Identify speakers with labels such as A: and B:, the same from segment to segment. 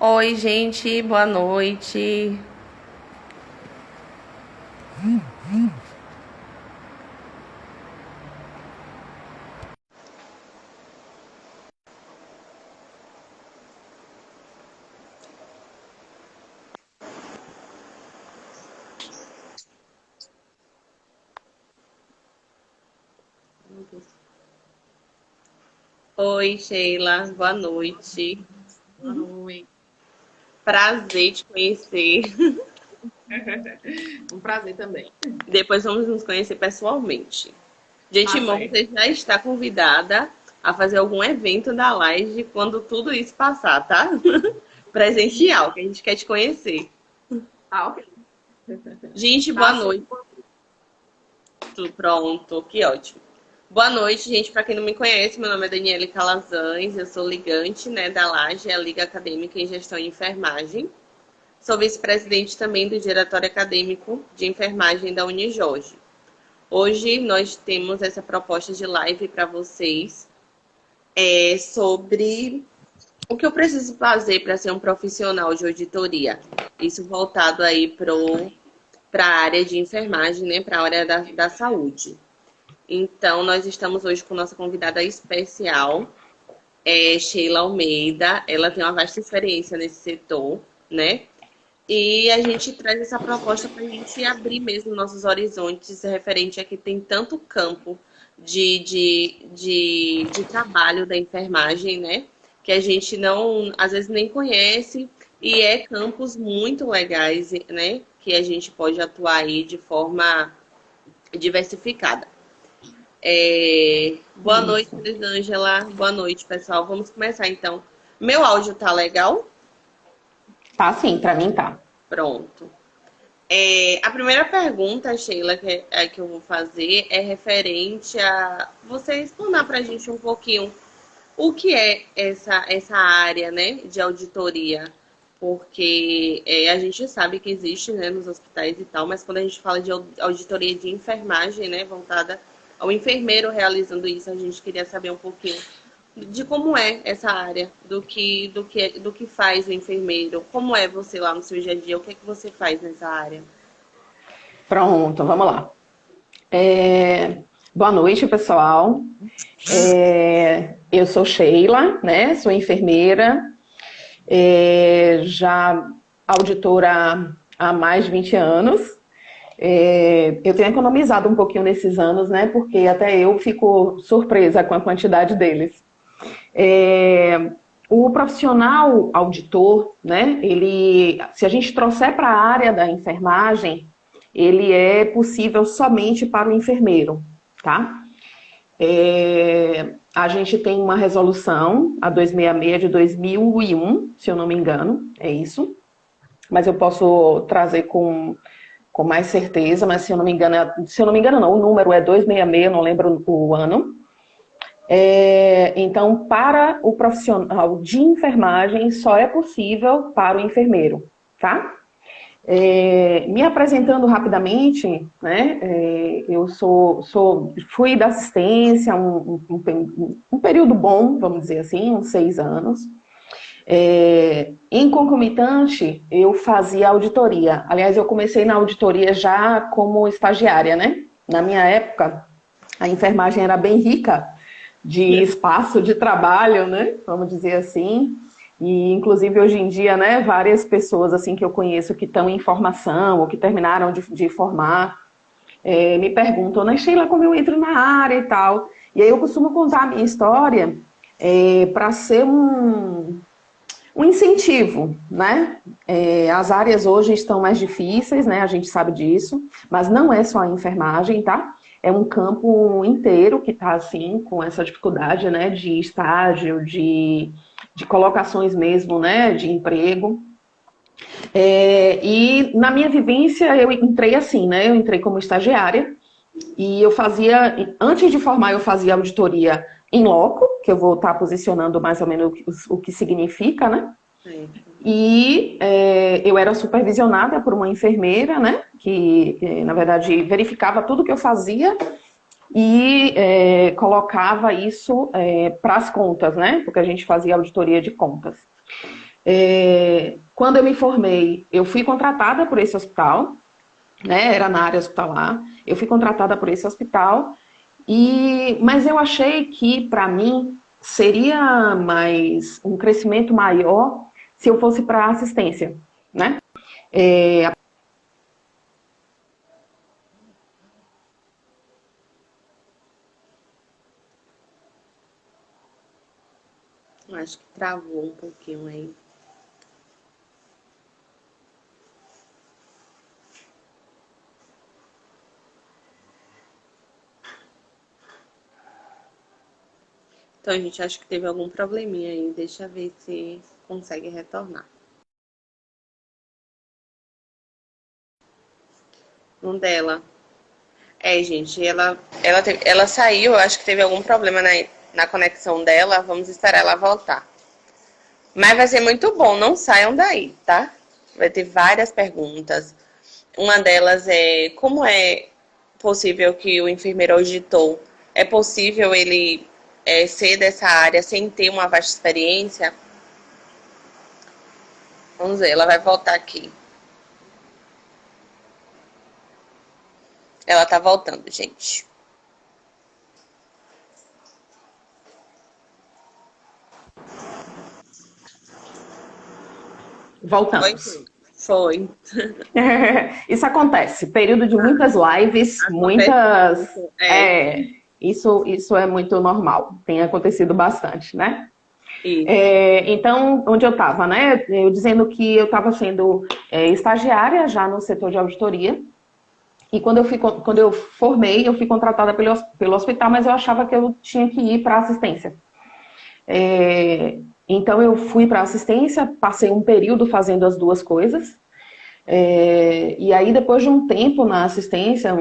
A: Oi, gente, boa noite. Oi, Sheila, boa noite.
B: Oi.
A: Prazer te conhecer.
B: Um prazer também.
A: Depois vamos nos conhecer pessoalmente. De
B: Tá
A: antemão,
B: certo.
A: você já está convidada a fazer algum evento da Laje quando tudo isso passar, tá? Presencial, que a gente quer te conhecer.
B: Tá, ok.
A: Gente,
B: Tá
A: boa
B: sim.
A: noite. Pronto, que ótimo. Boa noite, gente. Para quem não me conhece, meu nome é Daniele Calazans, eu sou ligante, né, da Laje, a Liga Acadêmica em Gestão e Enfermagem. Sou vice-presidente também do Diretório Acadêmico de Enfermagem da Unijorge. Hoje nós temos essa proposta de live para vocês sobre o que eu preciso fazer para ser um profissional de auditoria. Isso voltado aí para a área de enfermagem, né, para a área da saúde. Então, nós estamos hoje com nossa convidada especial, Sheila Almeida. Ela tem uma vasta experiência nesse setor, né? E a gente traz essa proposta para a gente abrir mesmo nossos horizontes referente a que tem tanto campo de trabalho da enfermagem, né? Que a gente não, às vezes, nem conhece, e é campos muito legais, né? Que a gente pode atuar aí de forma diversificada. Boa noite,
B: Isso.
A: Elisângela. Boa noite, pessoal. Vamos começar então. Meu áudio tá legal?
B: Tá sim, pra mim tá.
A: Pronto. A primeira pergunta, Sheila, que eu vou fazer é referente a você explanar para a gente um pouquinho o que é essa área, né, de auditoria. Porque a gente sabe que existe, né, nos hospitais e tal, mas quando a gente fala de auditoria de enfermagem, né, voltada ao enfermeiro realizando isso, a gente queria saber um pouquinho de como é essa área, do que faz o enfermeiro, como é você lá no seu dia a dia, o que é que você faz nessa área?
B: Pronto, vamos lá. Boa noite, pessoal. Eu sou Sheila, né? Sou enfermeira, já auditora há mais de 20 anos. Eu tenho economizado um pouquinho nesses anos, né? Porque até eu fico surpresa com a quantidade deles. É, o profissional auditor, né, ele, se a gente trouxer para a área da enfermagem, ele é possível somente para o enfermeiro, tá? A gente tem uma resolução, a 266 de 2001, se eu não me engano, é isso. Mas eu posso trazer com mais certeza, mas se eu não me engano não, o número é 266, eu não lembro o ano. Então, para o profissional de enfermagem, só é possível para o enfermeiro, tá? Me apresentando rapidamente, né? Eu fui da assistência um período bom, vamos dizer assim, uns 6 anos. Em concomitante, eu fazia auditoria. Aliás, eu comecei na auditoria já como estagiária, né? Na minha época, a enfermagem era bem rica de espaço de trabalho, né? Vamos dizer assim. E, inclusive, hoje em dia, né, várias pessoas assim que eu conheço que estão em formação ou que terminaram de formar, me perguntam, né, Sheila, como eu entro na área e tal. E aí eu costumo contar a minha história para ser um incentivo, né? As áreas hoje estão mais difíceis, né? A gente sabe disso, mas não é só a enfermagem, tá? É um campo inteiro que está assim com essa dificuldade, né? De estágio, de colocações mesmo, né? De emprego. E na minha vivência eu entrei assim, né? Eu entrei como estagiária e eu fazia, antes de formar, eu fazia auditoria em loco, que eu vou estar posicionando mais ou menos o que significa, né?
A: Certo.
B: E eu era supervisionada por uma enfermeira, né? Que, na verdade, verificava tudo que eu fazia e colocava isso para as contas, né? Porque a gente fazia auditoria de contas. Quando eu me formei, eu fui contratada por esse hospital, né? Era na área hospitalar. Eu fui contratada por esse hospital, mas eu achei que, para mim, seria um crescimento maior se eu fosse para assistência, né?
A: Acho que travou um pouquinho aí. Então, a gente acha que teve algum probleminha aí. Deixa eu ver se consegue retornar. Um dela. Gente, ela saiu, eu acho que teve algum problema na conexão dela. Vamos esperar ela voltar. Mas vai ser muito bom, não saiam daí, tá? Vai ter várias perguntas. Uma delas é como é possível que o enfermeiro auditor, é possível ele ser dessa área sem ter uma vasta experiência? Vamos ver, ela vai voltar aqui. Ela tá voltando, gente.
B: Voltamos.
A: Foi.
B: Isso acontece. Período de muitas lives, isso é muito normal. Tem acontecido bastante, né? Então, onde eu estava, né? Eu dizendo que eu estava sendo estagiária já no setor de auditoria. E quando eu formei, eu fui contratada pelo hospital, mas eu achava que eu tinha que ir para assistência. Então, eu fui para assistência, passei um período fazendo as duas coisas. E aí, depois de um tempo na assistência,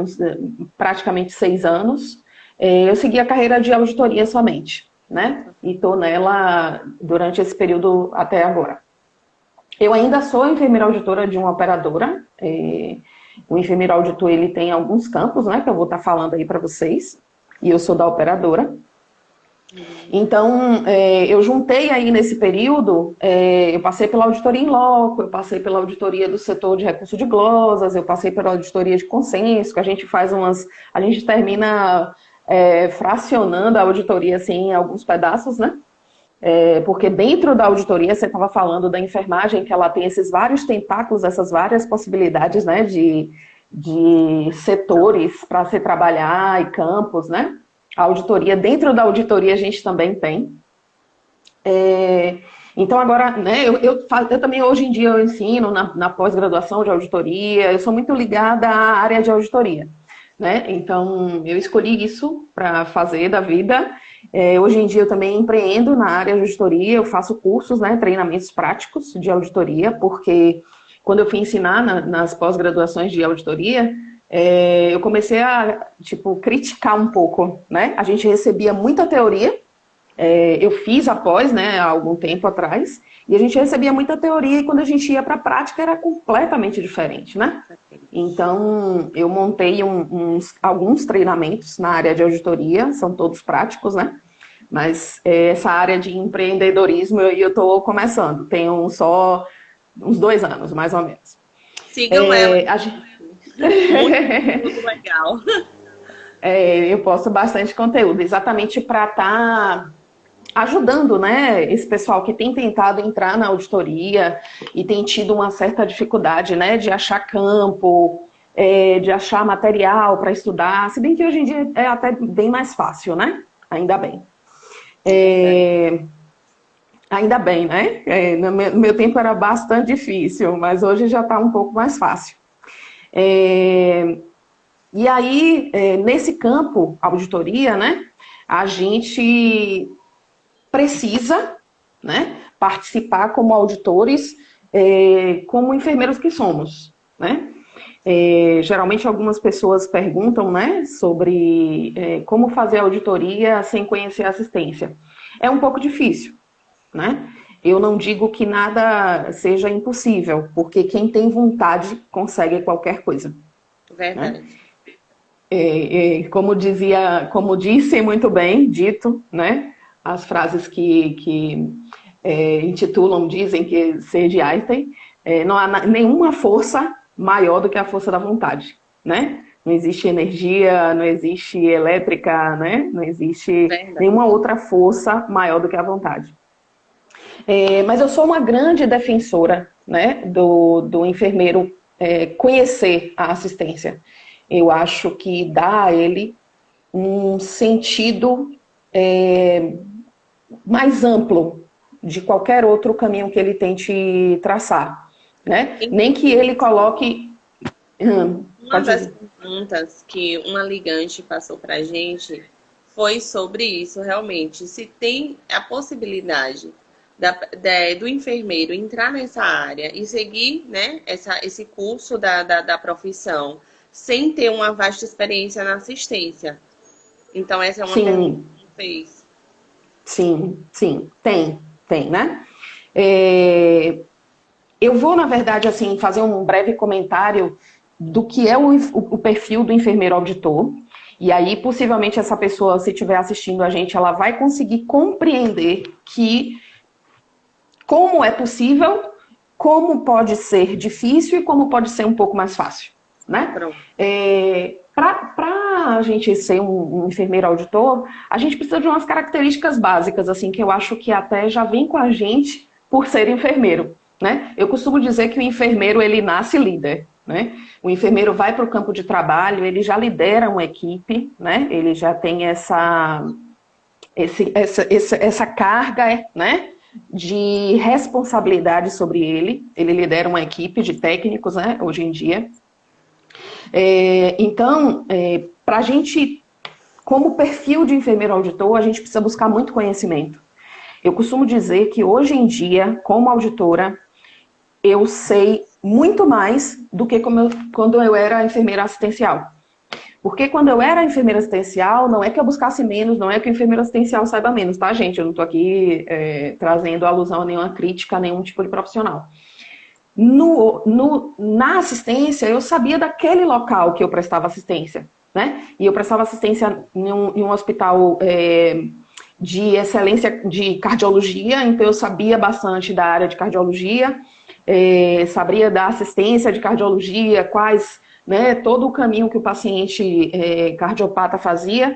B: praticamente 6 anos, eu segui a carreira de auditoria somente, né? E estou nela durante esse período até agora. Eu ainda sou enfermeira auditora de uma operadora. O enfermeiro auditor, ele tem alguns campos, né? Que eu vou estar falando aí para vocês. E eu sou da operadora. Então, eu juntei aí nesse período, eu passei pela auditoria em loco, eu passei pela auditoria do setor de recurso de glosas, eu passei pela auditoria de consenso, que a gente a gente termina fracionando a auditoria assim, em alguns pedaços, né? Porque dentro da auditoria, você estava falando da enfermagem, que ela tem esses vários tentáculos, essas várias possibilidades, né, de setores para se trabalhar e campos, né? A auditoria, dentro da auditoria a gente também tem. Então agora, né, eu também hoje em dia eu ensino na pós-graduação de auditoria, eu sou muito ligada à área de auditoria, né? Então eu escolhi isso para fazer da vida. Hoje em dia eu também empreendo na área de auditoria, eu faço cursos, né, treinamentos práticos de auditoria, porque quando eu fui ensinar nas pós-graduações de auditoria, eu comecei a, criticar um pouco, né? A gente recebia muita teoria, eu fiz após, né, há algum tempo atrás, e a gente recebia muita teoria e quando a gente ia para a prática era completamente diferente, né? Então, eu montei alguns treinamentos na área de auditoria, são todos práticos, né? Mas essa área de empreendedorismo eu estou começando, tenho só uns 2 anos, mais ou menos.
A: Sigam ela. Muito legal.
B: Eu posto bastante conteúdo, exatamente para estar ajudando, né, esse pessoal que tem tentado entrar na auditoria e tem tido uma certa dificuldade, né, de achar campo, de achar material para estudar, se bem que hoje em dia é até bem mais fácil, né? Ainda bem. Ainda bem, né? No meu tempo era bastante difícil, mas hoje já está um pouco mais fácil. E aí, nesse campo, auditoria, né, a gente precisa, né, participar como auditores, como enfermeiros que somos, né? Geralmente algumas pessoas perguntam, né, sobre como fazer auditoria sem conhecer a assistência. É um pouco difícil, né? Eu não digo que nada seja impossível, porque quem tem vontade consegue qualquer coisa.
A: Verdade.
B: Né? Como disse muito bem, dito, né? As frases que intitulam, dizem que ser de Einstein, não há nenhuma força maior do que a força da vontade, né? Não existe energia, não existe elétrica, né? Não existe nenhuma outra força maior do que a vontade. Mas eu sou uma grande defensora, né, do enfermeiro conhecer a assistência. Eu acho que dá a ele um sentido mais amplo de qualquer outro caminho que ele tente traçar, né? Nem que ele coloque...
A: Uma das perguntas que uma ligante passou para a gente foi sobre isso, realmente. Se tem a possibilidade do enfermeiro entrar nessa área e seguir, né, esse curso da profissão sem ter uma vasta experiência na assistência. Então, essa é uma pergunta que você fez.
B: Sim, tem, né? Eu vou, na verdade, assim, fazer um breve comentário do que é o perfil do enfermeiro auditor. E aí, possivelmente, essa pessoa, se estiver assistindo a gente, ela vai conseguir compreender como é possível, como pode ser difícil e como pode ser um pouco mais fácil, né? Para a gente ser um enfermeiro auditor, a gente precisa de umas características básicas, assim, que eu acho que até já vem com a gente por ser enfermeiro, né? Eu costumo dizer que o enfermeiro, ele nasce líder, né? O enfermeiro vai para o campo de trabalho, ele já lidera uma equipe, né? Ele já tem essa carga, né, de responsabilidade sobre ele. Ele lidera uma equipe de técnicos, né, hoje em dia. Então, para a gente, como perfil de enfermeiro auditor, a gente precisa buscar muito conhecimento. Eu costumo dizer que hoje em dia, como auditora, eu sei muito mais do que quando eu era enfermeira assistencial. Porque quando eu era enfermeira assistencial, não é que eu buscasse menos, não é que o enfermeiro assistencial saiba menos, tá, gente? Eu não estou aqui trazendo alusão a nenhuma crítica, a nenhum tipo de profissional. Na assistência, eu sabia daquele local que eu prestava assistência, né? E eu prestava assistência em um hospital de excelência de cardiologia, então eu sabia bastante da área de cardiologia, sabia da assistência de cardiologia, quais... né, todo o caminho que o paciente cardiopata fazia.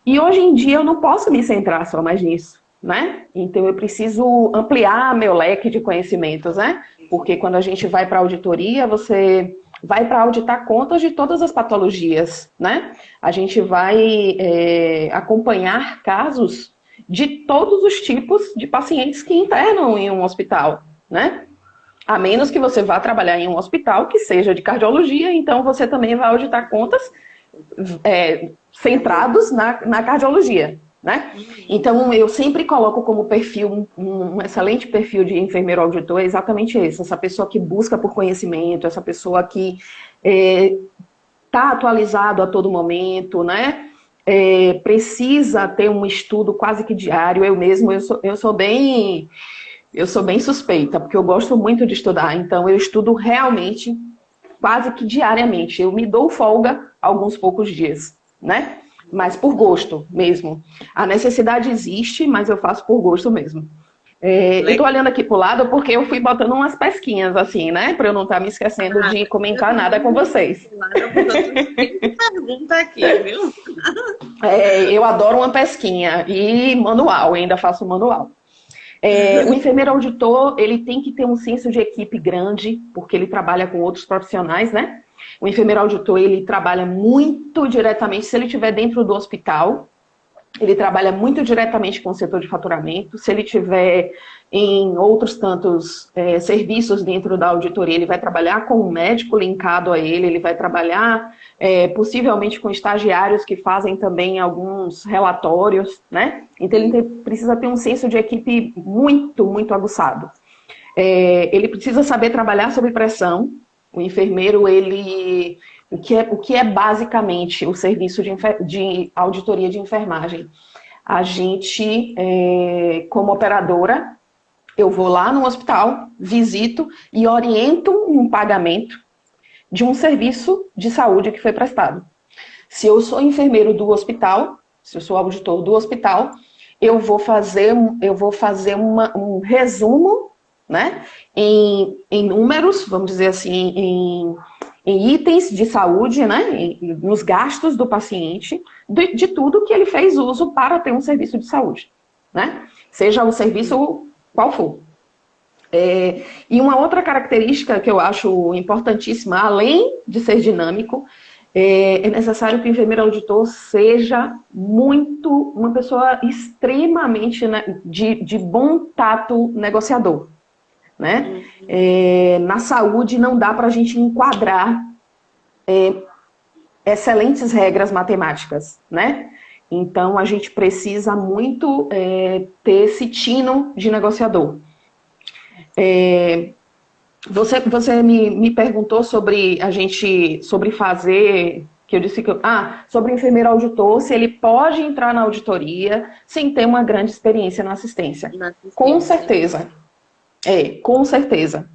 B: E hoje em dia eu não posso me centrar só mais nisso, né? Então eu preciso ampliar meu leque de conhecimentos, né? Porque quando a gente vai para a auditoria, você vai para auditar contas de todas as patologias, né? A gente vai acompanhar casos de todos os tipos de pacientes que internam em um hospital, né? A menos que você vá trabalhar em um hospital que seja de cardiologia, então você também vai auditar contas centrados na cardiologia, né? Então, eu sempre coloco como perfil, um excelente perfil de enfermeiro auditor, é exatamente esse, essa pessoa que busca por conhecimento, essa pessoa que está atualizado a todo momento, né? Precisa ter um estudo quase que diário. Eu sou bem suspeita, porque eu gosto muito de estudar, então eu estudo realmente quase que diariamente. Eu me dou folga alguns poucos dias, né? Mas por gosto mesmo. A necessidade existe, mas eu faço por gosto mesmo. Eu tô olhando aqui pro lado porque eu fui botando umas pesquinhas assim, né? Para eu não estar me esquecendo de comentar nada com vocês.
A: Pergunta aqui, viu?
B: Eu adoro uma pesquinha e manual, ainda faço manual. O enfermeiro auditor, ele tem que ter um senso de equipe grande, porque ele trabalha com outros profissionais, né? O enfermeiro auditor, ele trabalha muito diretamente, se ele estiver dentro do hospital, ele trabalha muito diretamente com o setor de faturamento. Se ele estiver em outros tantos serviços dentro da auditoria, ele vai trabalhar com um médico linkado a ele vai trabalhar possivelmente com estagiários que fazem também alguns relatórios, né? Então ele precisa ter um senso de equipe muito, muito aguçado. Ele precisa saber trabalhar sob pressão. O enfermeiro, o que é basicamente o serviço de auditoria de enfermagem? A gente, como operadora, eu vou lá no hospital, visito e oriento um pagamento de um serviço de saúde que foi prestado. Se eu sou enfermeiro do hospital, se eu sou auditor do hospital, eu vou fazer um resumo, né, em números, vamos dizer assim, em itens de saúde, né, nos gastos do paciente, de tudo que ele fez uso para ter um serviço de saúde, né? Seja o serviço qual for. E uma outra característica que eu acho importantíssima, além de ser dinâmico, é necessário que o enfermeiro auditor seja uma pessoa extremamente, né, de bom tato negociador, né? Na saúde não dá para a gente enquadrar excelentes regras matemáticas, né? Então a gente precisa muito ter esse tino de negociador. Você me perguntou sobre sobre fazer, que eu disse que sobre o enfermeiro auditor, se ele pode entrar na auditoria sem ter uma grande experiência na assistência. Com certeza. Com certeza.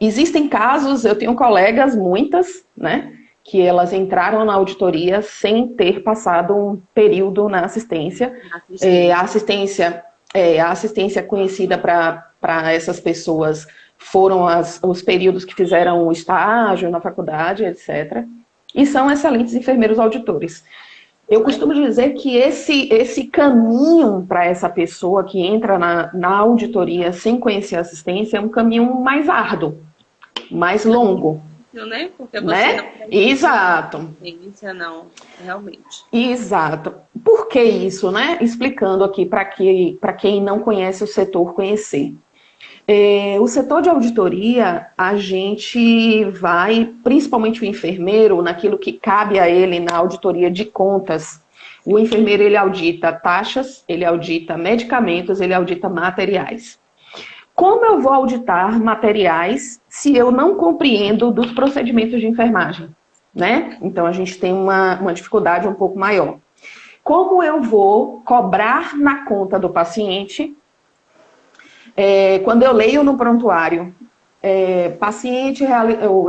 B: Existem casos, eu tenho colegas, muitas, né, que elas entraram na auditoria sem ter passado um período na assistência. A assistência conhecida para essas pessoas foram os períodos que fizeram o estágio na faculdade, etc. E são excelentes enfermeiros auditores. Eu costumo dizer que esse caminho para essa pessoa que entra na auditoria sem conhecer a assistência é um caminho mais árduo, mais longo.
A: Né? Porque você
B: né?
A: não
B: Exato.
A: Não, realmente.
B: Exato. Por que isso, né? Explicando aqui para quem não conhece o setor conhecer. O setor de auditoria, a gente vai, principalmente o enfermeiro, naquilo que cabe a ele na auditoria de contas. O enfermeiro, ele audita taxas, ele audita medicamentos, ele audita materiais. Como eu vou auditar materiais se eu não compreendo dos procedimentos de enfermagem, né? Então, a gente tem uma dificuldade um pouco maior. Como eu vou cobrar na conta do paciente quando eu leio no prontuário, paciente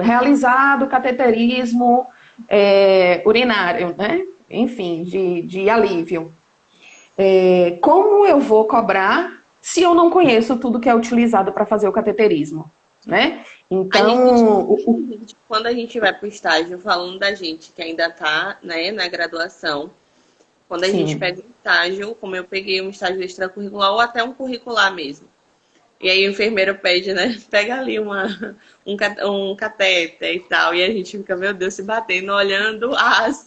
B: realizado cateterismo urinário, né? Enfim, de alívio. Como eu vou cobrar se eu não conheço tudo que é utilizado para fazer o cateterismo, né? Então,
A: quando a gente vai para o estágio, falando da gente que ainda está, né, na graduação, quando a gente pega um estágio, como eu peguei um estágio extracurricular ou até um curricular mesmo, e aí o enfermeiro pede, né? Pega ali um catéter e tal. E a gente fica, meu Deus, se batendo, olhando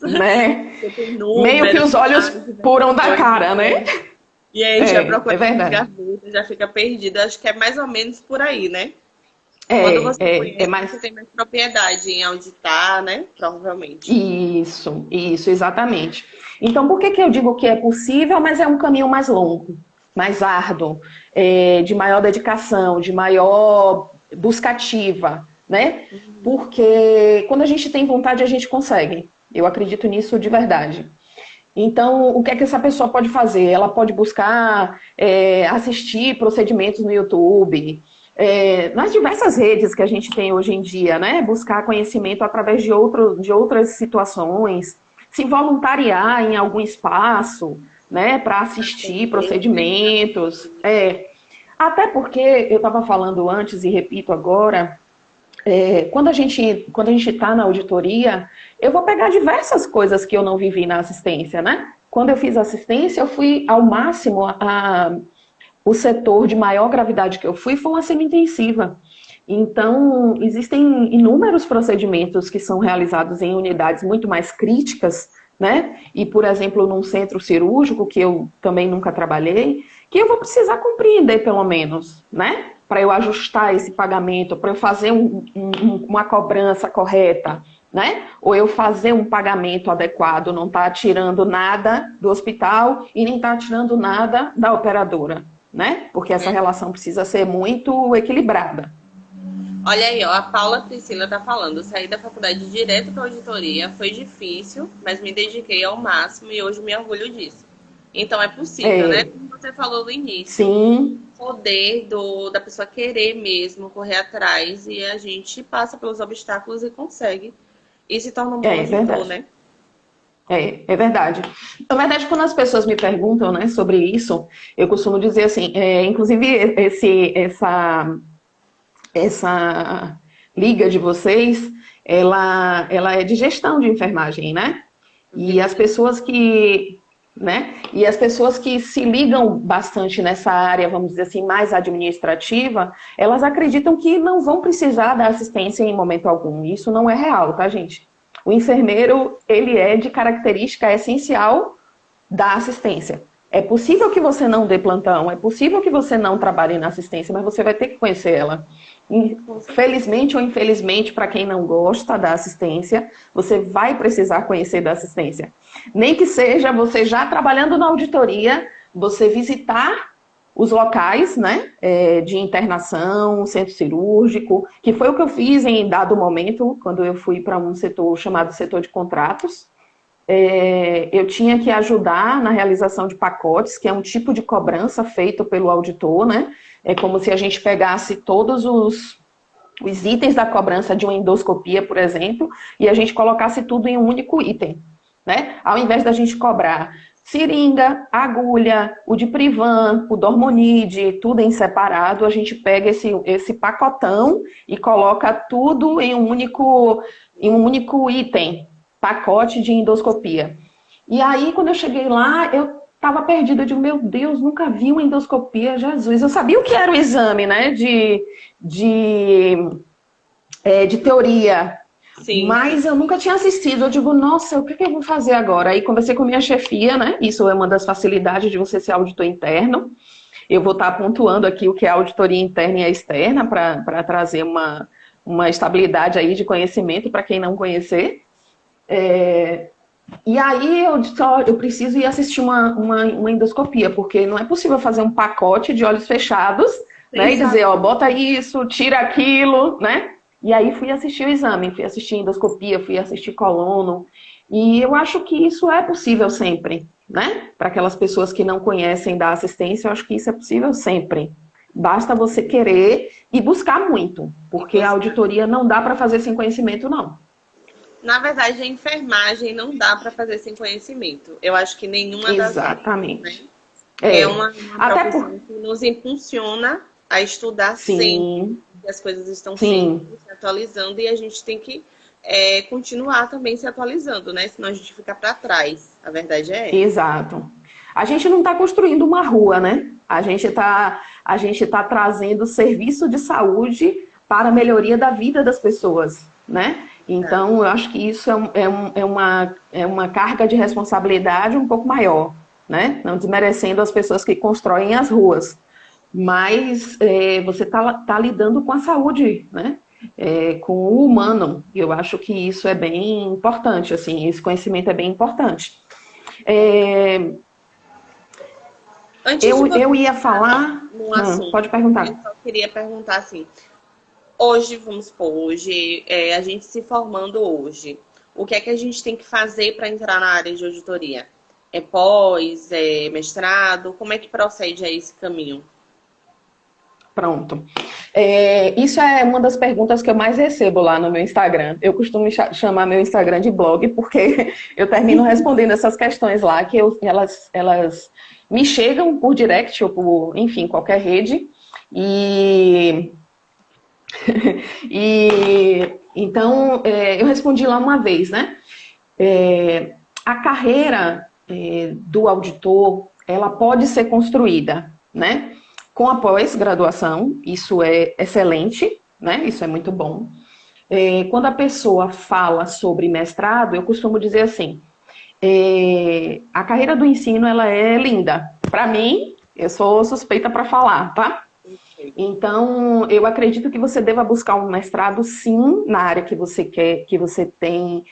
B: né? Meio que os olhos puram da cara, né?
A: E aí a gente já procura as gavetas, já fica perdido. Acho que é mais ou menos por aí, né? Quando você conhece, você tem mais propriedade em auditar, né? Provavelmente.
B: Isso, exatamente. Então, por que eu digo que é possível, mas é um caminho mais longo? Mais árduo, de maior dedicação, de maior busca ativa, né? Porque quando a gente tem vontade, a gente consegue. Eu acredito nisso de verdade. Então, o que é que essa pessoa pode fazer? Ela pode buscar assistir procedimentos no YouTube, nas diversas redes que a gente tem hoje em dia, né? Buscar conhecimento através de outras situações, se voluntariar em algum espaço, né, para assistir procedimentos. Até porque, eu estava falando antes e repito agora, quando a gente está na auditoria, eu vou pegar diversas coisas que eu não vivi na assistência, né? Quando eu fiz assistência, eu fui ao máximo, o setor de maior gravidade que eu fui foi uma semi-intensiva. Então, existem inúmeros procedimentos que são realizados em unidades muito mais críticas, né? E, por exemplo, num centro cirúrgico, que eu também nunca trabalhei, que eu vou precisar compreender, pelo menos, né? Para eu ajustar esse pagamento, para eu fazer uma cobrança correta, né? Ou eu fazer um pagamento adequado, não tá tirando nada do hospital e nem tá tirando nada da operadora, né? Porque essa relação precisa ser muito equilibrada.
A: Olha aí, ó, a Paula Priscila tá falando, saí da faculdade direto para auditoria, foi difícil, mas me dediquei ao máximo e hoje me orgulho disso. Então é possível, né? Como você falou no início.
B: Sim.
A: O poder da pessoa querer mesmo correr atrás e a gente passa pelos obstáculos e consegue. E se torna um bom auditor, né?
B: É verdade. Na verdade, quando as pessoas me perguntam, né, sobre isso, eu costumo dizer assim, inclusive essa liga de vocês, ela é de gestão de enfermagem, né? E as pessoas que, né? E as pessoas que se ligam bastante nessa área, vamos dizer assim, mais administrativa, elas acreditam que não vão precisar da assistência em momento algum. Isso não é real, tá, gente? O enfermeiro, ele é de característica essencial da assistência. É possível que você não dê plantão, é possível que você não trabalhe na assistência, mas você vai ter que conhecer ela. Felizmente ou infelizmente, para quem não gosta da assistência, você vai precisar conhecer da assistência. Nem que seja você já trabalhando na auditoria, você visitar os locais, né, de internação, centro cirúrgico, que foi o que eu fiz em dado momento, quando eu fui para um setor chamado setor de contratos. Eu tinha que ajudar na realização de pacotes, que é um tipo de cobrança feito pelo auditor, né? É como se a gente pegasse todos os itens da cobrança de uma endoscopia, por exemplo, e a gente colocasse tudo em um único item, né? Ao invés da gente cobrar seringa, agulha, o Diprivan, o Dormonide, tudo em separado, a gente pega esse pacotão e coloca tudo em um único item, pacote de endoscopia. E aí, quando eu cheguei lá, eu estava perdida, eu digo, meu Deus, nunca vi uma endoscopia, Jesus. Eu sabia o que era o exame, né, de teoria, sim, mas eu nunca tinha assistido. Eu digo, nossa, o que eu vou fazer agora? Aí conversei com minha chefia, né, isso é uma das facilidades de você ser auditor interno. Eu vou estar pontuando aqui o que é auditoria interna e externa, para trazer uma estabilidade aí de conhecimento para quem não conhecer. E aí eu disse, eu preciso ir assistir uma endoscopia, porque não é possível fazer um pacote de olhos fechados, né, e dizer, bota isso, tira aquilo, né? E aí fui assistir o exame, fui assistir endoscopia, fui assistir colono, e eu acho que isso é possível sempre, né? Para aquelas pessoas que não conhecem da assistência, eu acho que isso é possível sempre. Basta você querer e buscar muito, porque a auditoria não dá para fazer sem conhecimento, não.
A: Na verdade, a enfermagem não dá para fazer sem conhecimento. Eu acho que nenhuma das
B: Exatamente.
A: Né? É uma profissão que nos impulsiona a estudar sempre. As coisas estão sempre se atualizando e a gente tem que continuar também se atualizando, né? Senão a gente fica para trás. A verdade é essa.
B: Exato. A gente não está construindo uma rua, né? A gente tá trazendo serviço de saúde para a melhoria da vida das pessoas, né? Então, eu acho que isso é uma carga de responsabilidade um pouco maior, né? Não desmerecendo as pessoas que constroem as ruas. Mas você tá lidando com a saúde, né? Com o humano. E eu acho que isso é bem importante, assim, esse conhecimento é bem importante. Eu ia falar...
A: Um assunto,
B: pode perguntar.
A: Eu só queria perguntar assim... Hoje, vamos supor, a gente se formando hoje, o que é que a gente tem que fazer para entrar na área de auditoria? É pós, é mestrado? Como é que procede a esse caminho?
B: Pronto. Isso é uma das perguntas que eu mais recebo lá no meu Instagram. Eu costumo chamar meu Instagram de blog, porque eu termino respondendo essas questões lá, que elas me chegam por direct ou por, enfim, qualquer rede. Então, eu respondi lá uma vez, né? A carreira do auditor, ela pode ser construída, né? Com a pós-graduação, isso é excelente, né? Isso é muito bom. Quando a pessoa fala sobre mestrado, eu costumo dizer assim, a carreira do ensino, ela é linda. Para mim, eu sou suspeita para falar, tá? Então, eu acredito que você deva buscar um mestrado, sim, na área que você quer, que você tem,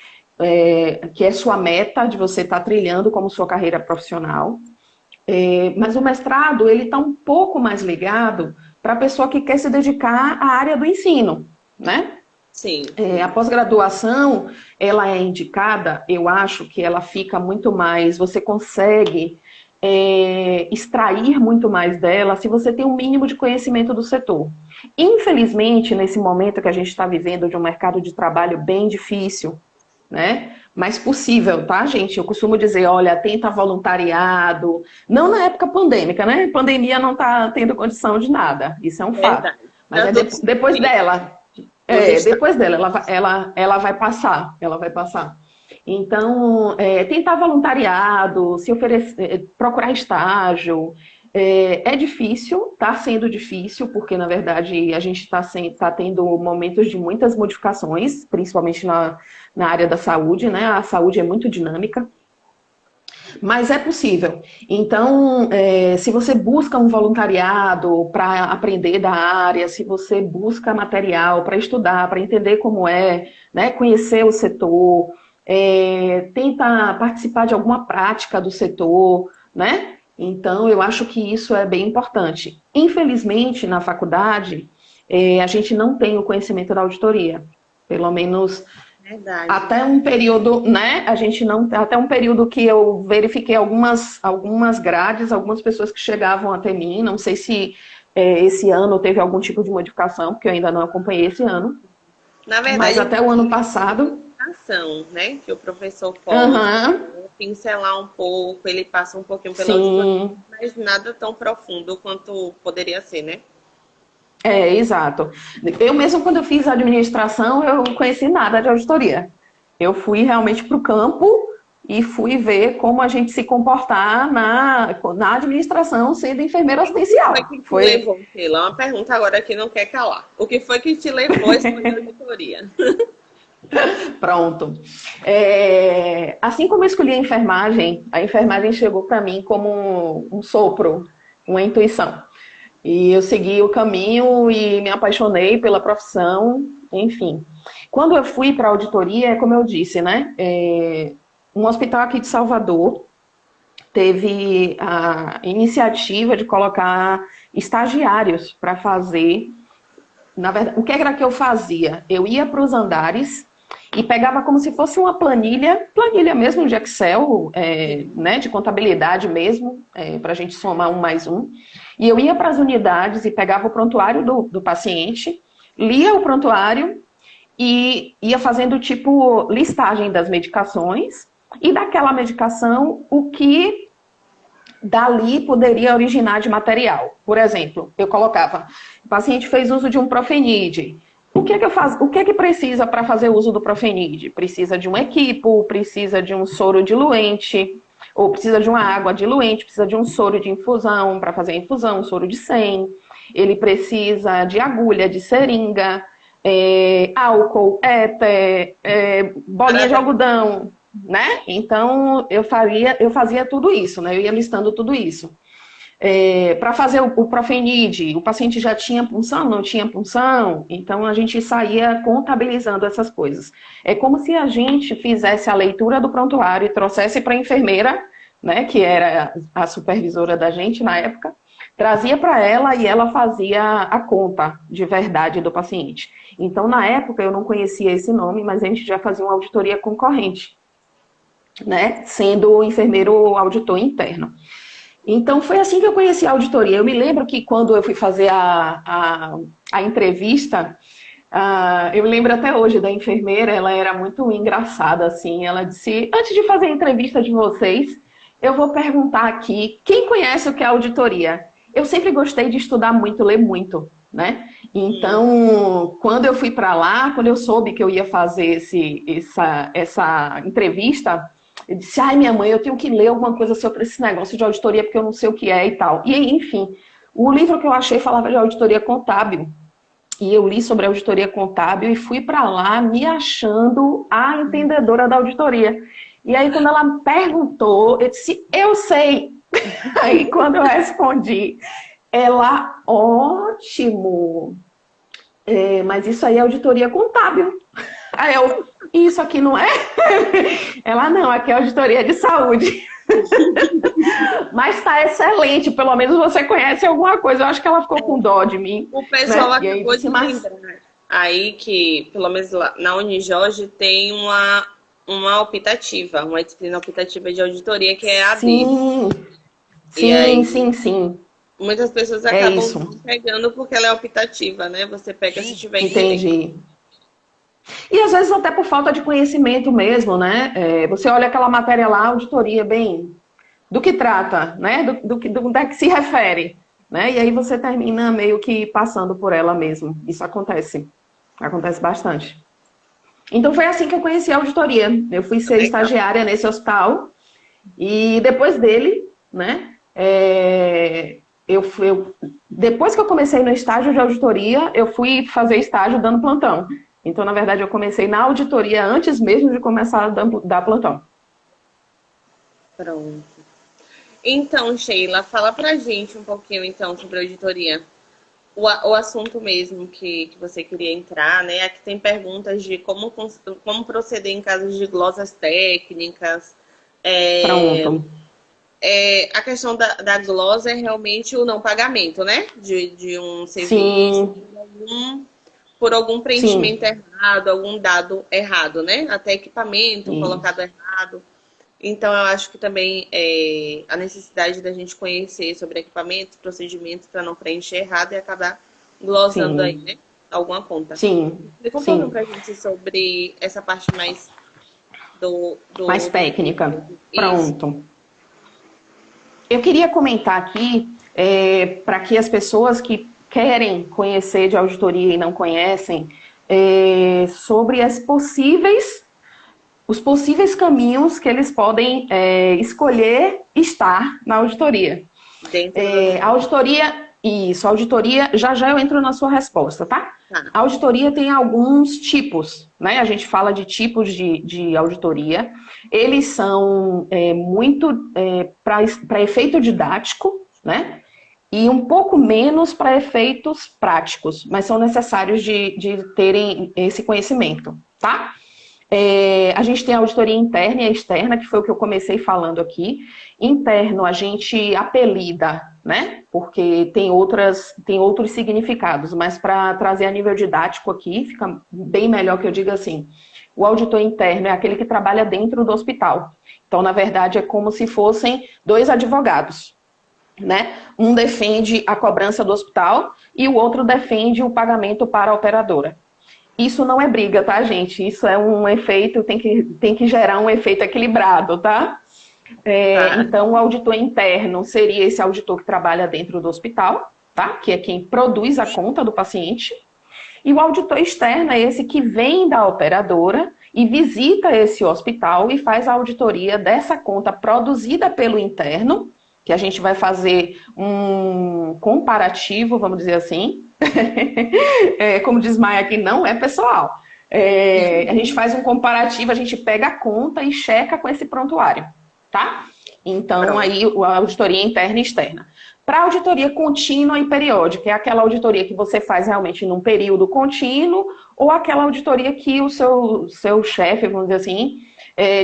B: que é sua meta de você estar trilhando como sua carreira profissional. Mas o mestrado, ele está um pouco mais ligado para a pessoa que quer se dedicar à área do ensino, né?
A: Sim.
B: A pós-graduação, ela é indicada, eu acho que ela fica muito mais, você consegue... extrair muito mais dela se você tem um mínimo de conhecimento do setor. Infelizmente, nesse momento que a gente está vivendo de um mercado de trabalho bem difícil, né? Mas possível, tá, gente? Eu costumo dizer, olha, tenta voluntariado. Não na época pandêmica, né? Pandemia não tá tendo condição de nada. Isso é um fato.
A: Verdade.
B: Mas
A: Tá
B: é
A: tudo
B: depois
A: suspenso
B: dela.
A: nos estados.
B: Depois dela, ela vai passar. Ela vai passar. Então, tentar voluntariado, se oferecer, procurar estágio. É difícil, está sendo difícil, porque, na verdade, a gente está tendo momentos de muitas modificações, principalmente na área da saúde, né? A saúde é muito dinâmica, mas é possível. Então, se você busca um voluntariado para aprender da área, se você busca material para estudar, para entender como é, né? Conhecer o setor, tenta participar de alguma prática do setor, né? Então, eu acho que isso é bem importante. Infelizmente, na faculdade, a gente não tem o conhecimento da auditoria. Pelo menos
A: Verdade.
B: até um período, né? A gente não. Até um período que eu verifiquei algumas grades, algumas pessoas que chegavam até mim. Não sei se esse ano teve algum tipo de modificação, porque eu ainda não acompanhei esse ano.
A: Na
B: Mas
A: verdade,
B: até o ano passado.
A: ação, né? Que o professor pode
B: Aham,
A: pincelar um pouco, ele passa um pouquinho pela auditoria,
B: sim.
A: mas nada tão profundo quanto poderia ser, né?
B: Exato. Eu mesmo, quando eu fiz administração, eu não conheci nada de auditoria. Eu fui realmente para o campo e fui ver como a gente se comportar na administração sendo enfermeira
A: Foi
B: assistencial.
A: que te
B: Foi
A: levou, Sheila? Uma pergunta agora que não quer calar. O que foi que te levou a escolher a auditoria?
B: pronto. Assim como eu escolhi a enfermagem chegou para mim como um sopro, uma intuição. E eu segui o caminho e me apaixonei pela profissão, enfim. Quando eu fui para a auditoria, como eu disse, né? Um hospital aqui de Salvador teve a iniciativa de colocar estagiários para fazer. Na verdade, o que era que eu fazia? Eu ia para os andares e pegava como se fosse uma planilha mesmo de Excel, né, de contabilidade mesmo, para a gente somar um mais um. E eu ia para as unidades e pegava o prontuário do paciente, lia o prontuário e ia fazendo tipo listagem das medicações e daquela medicação o que dali poderia originar de material. Por exemplo, eu colocava, o paciente fez uso de um Profenid. O que é que eu faço? O que é que precisa para fazer uso do Profenid? Precisa de um equipo, precisa de um soro diluente, ou precisa de uma água diluente, precisa de um soro de infusão para fazer a infusão, um soro de 100. Ele precisa de agulha, de seringa, álcool, éter, bolinha de
A: Parabéns.
B: algodão, né? Então, eu fazia tudo isso, né? Eu ia listando tudo isso. Para fazer o Profenid, o paciente já tinha punção, não tinha punção, então a gente saía contabilizando essas coisas. É como se a gente fizesse a leitura do prontuário e trouxesse para a enfermeira, né, que era a supervisora da gente na época, trazia para ela e ela fazia a conta de verdade do paciente. Então, na época, eu não conhecia esse nome, mas a gente já fazia uma auditoria concorrente, né, sendo o enfermeiro auditor interno. Então, foi assim que eu conheci a auditoria. Eu me lembro que quando eu fui fazer a entrevista, eu me lembro até hoje da enfermeira, ela era muito engraçada, assim. Ela disse, antes de fazer a entrevista de vocês, eu vou perguntar aqui, quem conhece o que é auditoria? Eu sempre gostei de estudar muito, ler muito, né? Então, quando eu fui para lá, quando eu soube que eu ia fazer essa entrevista, eu disse, ai, minha mãe, eu tenho que ler alguma coisa sobre esse negócio de auditoria, porque eu não sei o que é e tal. E, enfim, o livro que eu achei falava de auditoria contábil. E eu li sobre auditoria contábil e fui para lá me achando a entendedora da auditoria. E aí, quando ela me perguntou, eu disse, eu sei. Aí, quando eu respondi, ela, ótimo, mas isso aí é auditoria contábil. Aí eu, isso aqui não é? Ela, não, aqui é auditoria de saúde. Mas está excelente, pelo menos você conhece alguma coisa. Eu acho que ela ficou com dó de mim,
A: O pessoal
B: né? E aí
A: acabou
B: disse,
A: de
B: mas
A: lembrar aí que, pelo menos lá na Unijorge, tem uma optativa, uma disciplina optativa de auditoria que é a AD.
B: sim,
A: E
B: sim,
A: aí
B: sim, sim,
A: muitas pessoas
B: é
A: acabam
B: isso,
A: não pegando porque ela é optativa, né? Você pega se tiver interesse.
B: entendi. E às vezes até por falta de conhecimento mesmo, né? Você olha aquela matéria lá, auditoria, bem, do que trata, né? Do que se refere, né? E aí você termina meio que passando por ela mesmo. Isso acontece bastante. Então foi assim que eu conheci a auditoria. Eu fui ser
A: Legal.
B: estagiária nesse hospital e depois dele, né? Depois que eu comecei no estágio de auditoria, eu fui fazer estágio dando plantão. Então, na verdade, eu comecei na auditoria antes mesmo de começar a dar plantão.
A: Pronto. Então, Sheila, fala pra gente um pouquinho então sobre a auditoria. O assunto mesmo que você queria entrar, né? Aqui tem perguntas de como proceder em casos de glosas técnicas. É,
B: Pronto.
A: a questão da glosa é realmente o não pagamento, né? De um serviço,
B: Sim,
A: por algum
B: sim.
A: preenchimento errado, algum dado errado, né? Até equipamento colocado
B: Isso.
A: errado. Então, eu acho que também a necessidade da gente conhecer sobre equipamentos, procedimentos, para não preencher errado e acabar glosando aí,
B: Sim.
A: né? Alguma conta.
B: Sim.
A: Explica um pouquinho
B: Sim.
A: pra gente sobre essa parte mais
B: Mais
A: do
B: técnica.
A: isso.
B: Pronto. Eu queria comentar aqui, para que as pessoas que querem conhecer de auditoria e não conhecem, sobre os possíveis caminhos que eles podem escolher estar na auditoria.
A: Dentro da
B: A auditoria, isso, a auditoria, já já eu entro na sua resposta, tá?
A: tá.
B: A auditoria tem alguns tipos, né? A gente fala de tipos de auditoria. Eles são muito para efeito didático, né? E um pouco menos para efeitos práticos, mas são necessários de terem esse conhecimento, tá? A gente tem a auditoria interna e externa, que foi o que eu comecei falando aqui. Interno a gente apelida, né? Porque tem outros significados, mas para trazer a nível didático aqui, fica bem melhor que eu diga assim. O auditor interno é aquele que trabalha dentro do hospital. Então, na verdade, é como se fossem dois advogados, né? Um defende a cobrança do hospital e o outro defende o pagamento para a operadora. Isso não é briga, tá, gente? Isso é um efeito, tem que gerar um efeito equilibrado, tá?
A: Tá.
B: Então, o auditor interno seria esse auditor que trabalha dentro do hospital, tá? Que é quem produz a conta do paciente. E o auditor externo é esse que vem da operadora e visita esse hospital e faz a auditoria dessa conta produzida pelo interno, que a gente vai fazer um comparativo, vamos dizer assim. Como diz Maia aqui, não é pessoal. A gente faz um comparativo, a gente pega a conta e checa com esse prontuário, tá? Então,
A: Pronto.
B: aí, a auditoria interna e externa. Para auditoria contínua e periódica, é aquela auditoria que você faz realmente num período contínuo, ou aquela auditoria que o seu chefe, vamos dizer assim,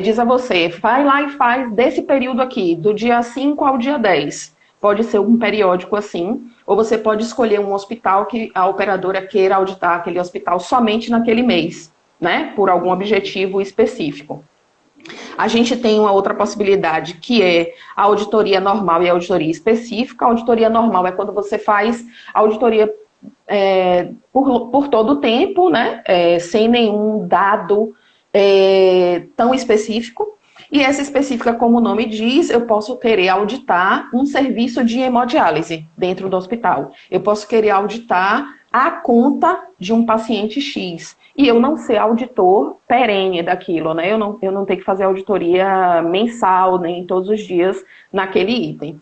B: diz a você, vai lá e faz desse período aqui, do dia 5 ao dia 10. Pode ser um periódico assim, ou você pode escolher um hospital que a operadora queira auditar aquele hospital somente naquele mês, né? Por algum objetivo específico. A gente tem uma outra possibilidade, que é a auditoria normal e a auditoria específica. A auditoria normal é quando você faz auditoria por todo o tempo, né? Sem nenhum dado tão específico. E essa específica, como o nome diz, eu posso querer auditar um serviço de hemodiálise dentro do hospital. Eu posso querer auditar a conta de um paciente X. E eu não ser auditor perene daquilo, né? Eu não tenho que fazer auditoria mensal, nem todos os dias naquele item.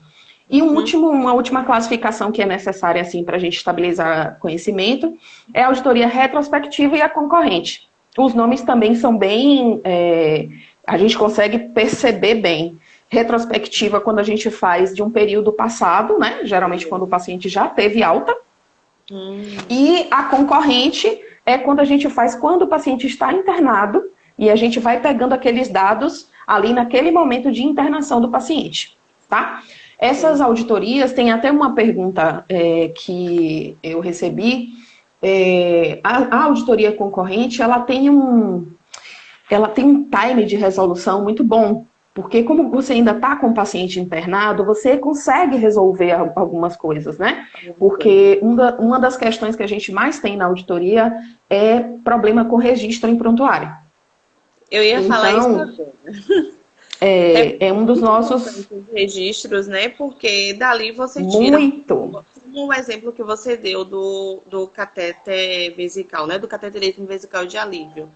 B: E uma última classificação que é necessária assim, para a gente estabilizar conhecimento é a auditoria retrospectiva e a concorrente. Os nomes também são bem... a gente consegue perceber bem. Retrospectiva quando a gente faz de um período passado, né? Geralmente quando o paciente já teve alta. E a concorrente é quando a gente faz quando o paciente está internado e a gente vai pegando aqueles dados ali naquele momento de internação do paciente, tá? Essas auditorias, tem até uma pergunta que eu recebi, a auditoria concorrente, ela tem um time de resolução muito bom, Porque como você ainda está com o paciente internado, você consegue resolver algumas coisas, né? Porque uma das questões que a gente mais tem na auditoria é problema com registro em prontuário.
A: Eu ia falar isso
B: Então,
A: agora.
B: é um dos nossos...
A: Os registros, né? Porque dali você tira,
B: Muito.
A: como o exemplo que você deu do catéter vesical, né? Do cateterismo vesical de alívio.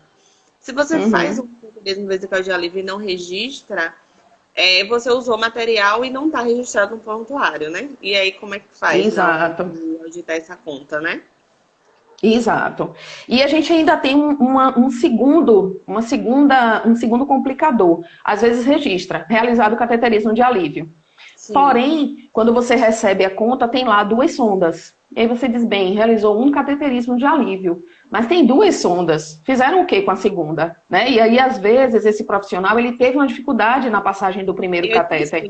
A: Se você faz um cateterismo vesical de alívio e não registra, você usou material e não está registrado no prontuário, né? E aí como é que faz na hora
B: Exato.
A: de auditar essa conta, né?
B: Exato. E a gente ainda tem um segundo complicador. Às vezes registra, realizado cateterismo de alívio.
A: Sim.
B: Porém, quando você recebe a conta, tem lá 2 sondas. E aí você diz, bem, realizou um cateterismo de alívio, mas tem 2 sondas. Fizeram o que com a segunda? Né? E aí, às vezes, esse profissional ele teve uma dificuldade na passagem do primeiro catéter.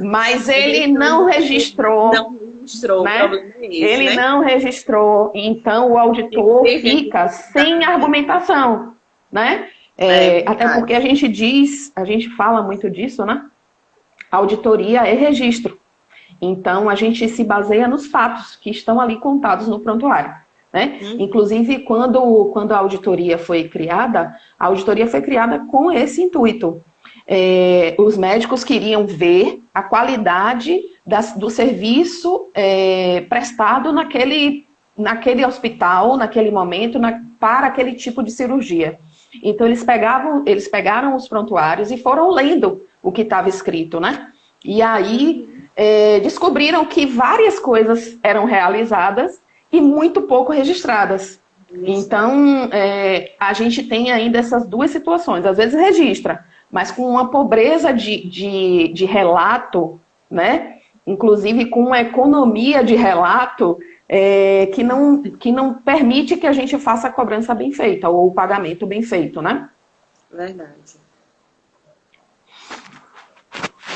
B: Mas ele não registrou.
A: Não registrou,
B: né?
A: O problema é esse,
B: ele
A: né?
B: não registrou, então o auditor fica sem argumentação, né? Até porque a gente fala muito disso, né? Auditoria é registro. Então a gente se baseia nos fatos que estão ali contados no prontuário, né? Inclusive, quando a auditoria foi criada com esse intuito. Os médicos queriam ver a qualidade do serviço prestado naquele hospital, naquele momento, para aquele tipo de cirurgia. Então, eles pegaram os prontuários e foram lendo o que estava escrito, né? E aí, descobriram que várias coisas eram realizadas e muito pouco registradas. Então, a gente tem ainda essas 2 situações. Às vezes registra, mas com uma pobreza de relato, né? Inclusive com uma economia de relato que não permite que a gente faça a cobrança bem feita ou o pagamento bem feito, né?
A: Verdade.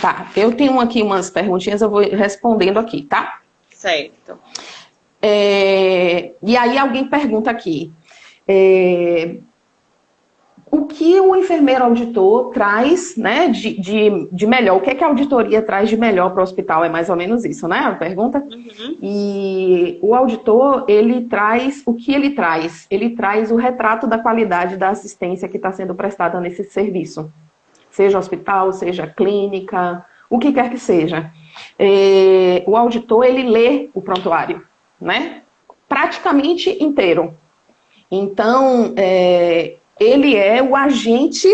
B: Tá, eu tenho aqui umas perguntinhas, eu vou respondendo aqui, tá?
A: Certo.
B: E aí alguém pergunta aqui, o que o enfermeiro auditor traz, né, de melhor? O que é que a auditoria traz de melhor para o hospital? É mais ou menos isso, né? A pergunta. E o auditor, ele traz, o que ele traz? Ele traz o retrato da qualidade da assistência que está sendo prestada nesse serviço. Seja hospital, seja clínica, o que quer que seja. O auditor, ele lê o prontuário, né? Praticamente inteiro. Então, ele é o agente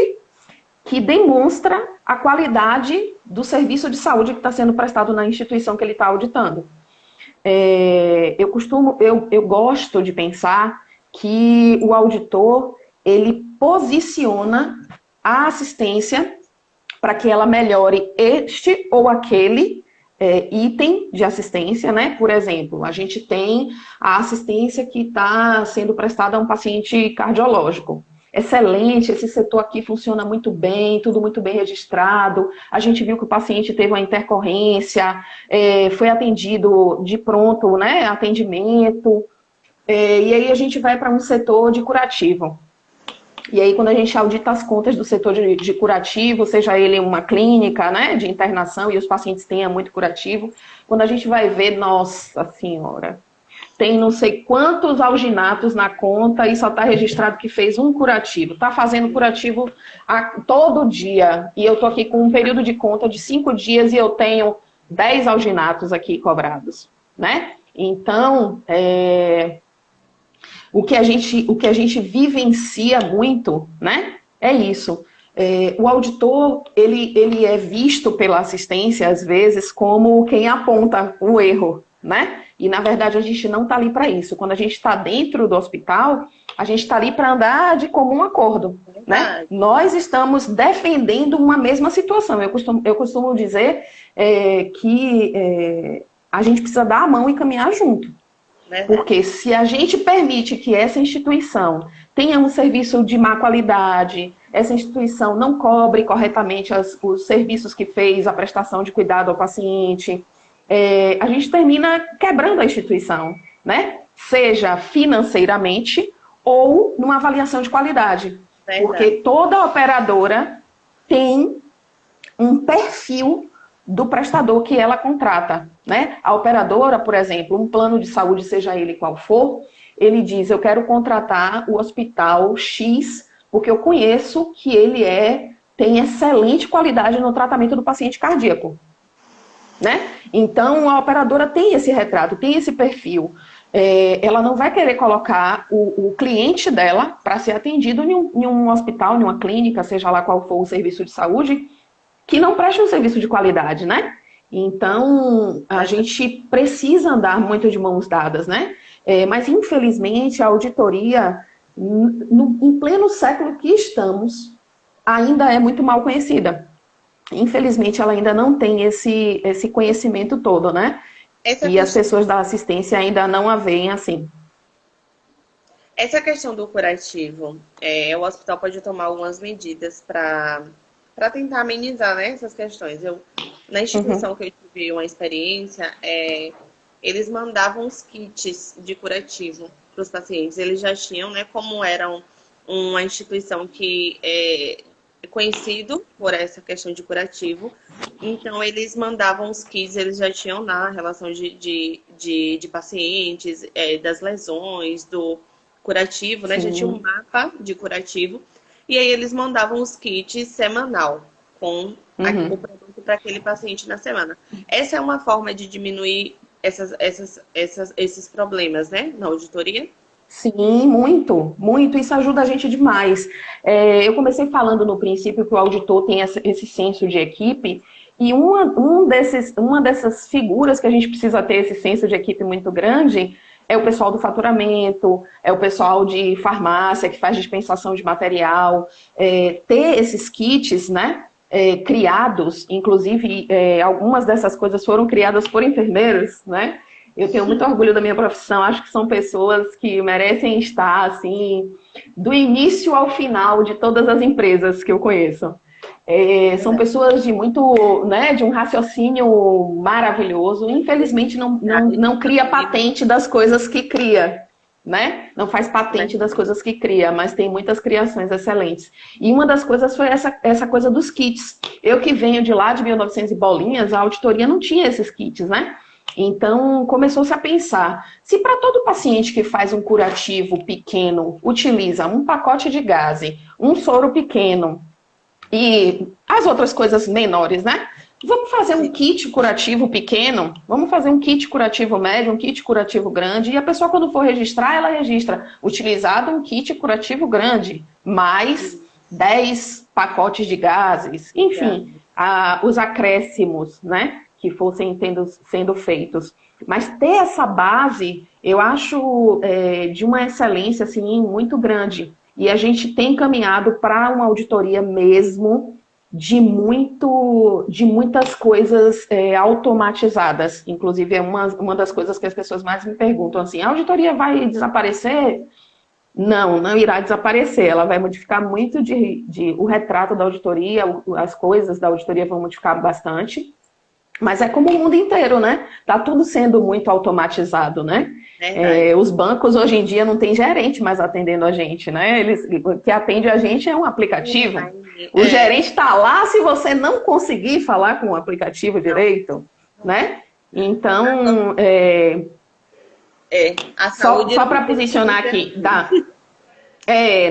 B: que demonstra a qualidade do serviço de saúde que está sendo prestado na instituição que ele está auditando. Eu gosto de pensar que o auditor, ele posiciona a assistência para que ela melhore este ou aquele item de assistência, né? Por exemplo, a gente tem a assistência que está sendo prestada a um paciente cardiológico. Excelente, esse setor aqui funciona muito bem, tudo muito bem registrado. A gente viu que o paciente teve uma intercorrência, foi atendido de pronto, né? Atendimento. E aí a gente vai para um setor de curativo. E aí, quando a gente audita as contas do setor de curativo, seja ele uma clínica, né, de internação, e os pacientes tenham muito curativo, quando a gente vai ver, nossa senhora, tem não sei quantos alginatos na conta e só está registrado que fez um curativo. Está fazendo curativo todo dia. E eu estou aqui com um período de conta de 5 dias e eu tenho 10 alginatos aqui cobrados, né? Então, o que a gente vivencia muito, né? É isso. O auditor, ele é visto pela assistência, às vezes, como quem aponta o erro, né? E, na verdade, a gente não está ali para isso. Quando a gente está dentro do hospital, a gente está ali para andar de comum acordo, né? Nós estamos defendendo uma mesma situação. Eu costumo dizer que a gente precisa dar a mão e caminhar junto. Porque se a gente permite que essa instituição tenha um serviço de má qualidade, essa instituição não cobre corretamente os serviços que fez, a prestação de cuidado ao paciente, a gente termina quebrando a instituição, né? Seja financeiramente ou numa avaliação de qualidade. Porque toda operadora tem um perfil do prestador que ela contrata, né? A operadora, por exemplo, um plano de saúde, seja ele qual for, ele diz, eu quero contratar o hospital X, porque eu conheço que ele tem excelente qualidade no tratamento do paciente cardíaco, né? Então, a operadora tem esse retrato, tem esse perfil. Ela não vai querer colocar o cliente dela para ser atendido em um hospital, em uma clínica, seja lá qual for o serviço de saúde, que não preste um serviço de qualidade, né? Então, a gente precisa andar muito de mãos dadas, né? Mas, infelizmente, a auditoria, em pleno século que estamos, ainda é muito mal conhecida. Infelizmente, ela ainda não tem esse conhecimento todo, né? E as pessoas da assistência ainda não a veem assim.
A: Essa questão do curativo, o hospital pode tomar algumas medidas para tentar amenizar, né, essas questões. Na instituição que eu tive uma experiência, eles mandavam os kits de curativo para os pacientes. Eles já tinham, né, como eram uma instituição que conhecido por essa questão de curativo. Então, eles mandavam os kits, eles já tinham na relação de pacientes, das lesões, do curativo, né? Sim. Já tinha um mapa de curativo. E aí, eles mandavam os kits semanal, com o produto para aquele paciente na semana. Essa é uma forma de diminuir esses problemas, né? Na auditoria.
B: Sim, muito, muito. Isso ajuda a gente demais. Eu comecei falando no princípio que o auditor tem esse senso de equipe, e uma dessas figuras que a gente precisa ter esse senso de equipe muito grande é o pessoal do faturamento, é o pessoal de farmácia que faz dispensação de material, ter esses kits, né? Criados, inclusive algumas dessas coisas foram criadas por enfermeiros, né? Eu tenho muito orgulho da minha profissão, acho que são pessoas que merecem estar, assim, do início ao final de todas as empresas que eu conheço. São pessoas de muito, né, de um raciocínio maravilhoso. Infelizmente, não cria patente das coisas que cria, né? Não faz patente das coisas que cria, mas tem muitas criações excelentes. E uma das coisas foi essa coisa dos kits. Eu que venho de lá, de 1900 e bolinhas, a auditoria não tinha esses kits, né? Então, começou-se a pensar, se para todo paciente que faz um curativo pequeno utiliza um pacote de gaze, um soro pequeno e as outras coisas menores, né? Vamos fazer um kit curativo pequeno, vamos fazer um kit curativo médio, um kit curativo grande, e a pessoa quando for registrar, ela registra utilizado um kit curativo grande, mais 10 pacotes de gases, enfim, os acréscimos, né? Que fossem sendo feitos. Mas ter essa base, eu acho de uma excelência assim, muito grande. E a gente tem caminhado para uma auditoria mesmo de muitas coisas automatizadas. Inclusive, é uma das coisas que as pessoas mais me perguntam, assim, a auditoria vai desaparecer? Não irá desaparecer. Ela vai modificar muito o retrato da auditoria, as coisas da auditoria vão modificar bastante. Mas é como o mundo inteiro, né? Tá tudo sendo muito automatizado, né? Os bancos hoje em dia não tem gerente mais atendendo a gente, né? O que atende a gente é um aplicativo. O gerente está lá se você não conseguir falar com o aplicativo direito, né? Então, só para posicionar aqui,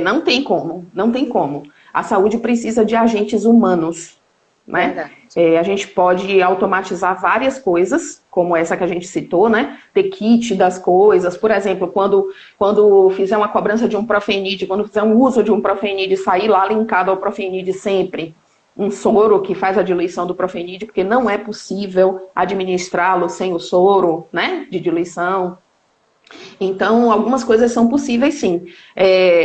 B: não tem como. A saúde precisa de agentes humanos, né? A gente pode automatizar várias coisas, como essa que a gente citou, né? Ter kit das coisas. Por exemplo, quando fizer uma cobrança de um Profenid, quando fizer um uso de um Profenid, sair lá linkado ao Profenid sempre. Um soro que faz a diluição do Profenid, porque não é possível administrá-lo sem o soro, né? De diluição. Então, algumas coisas são possíveis, sim.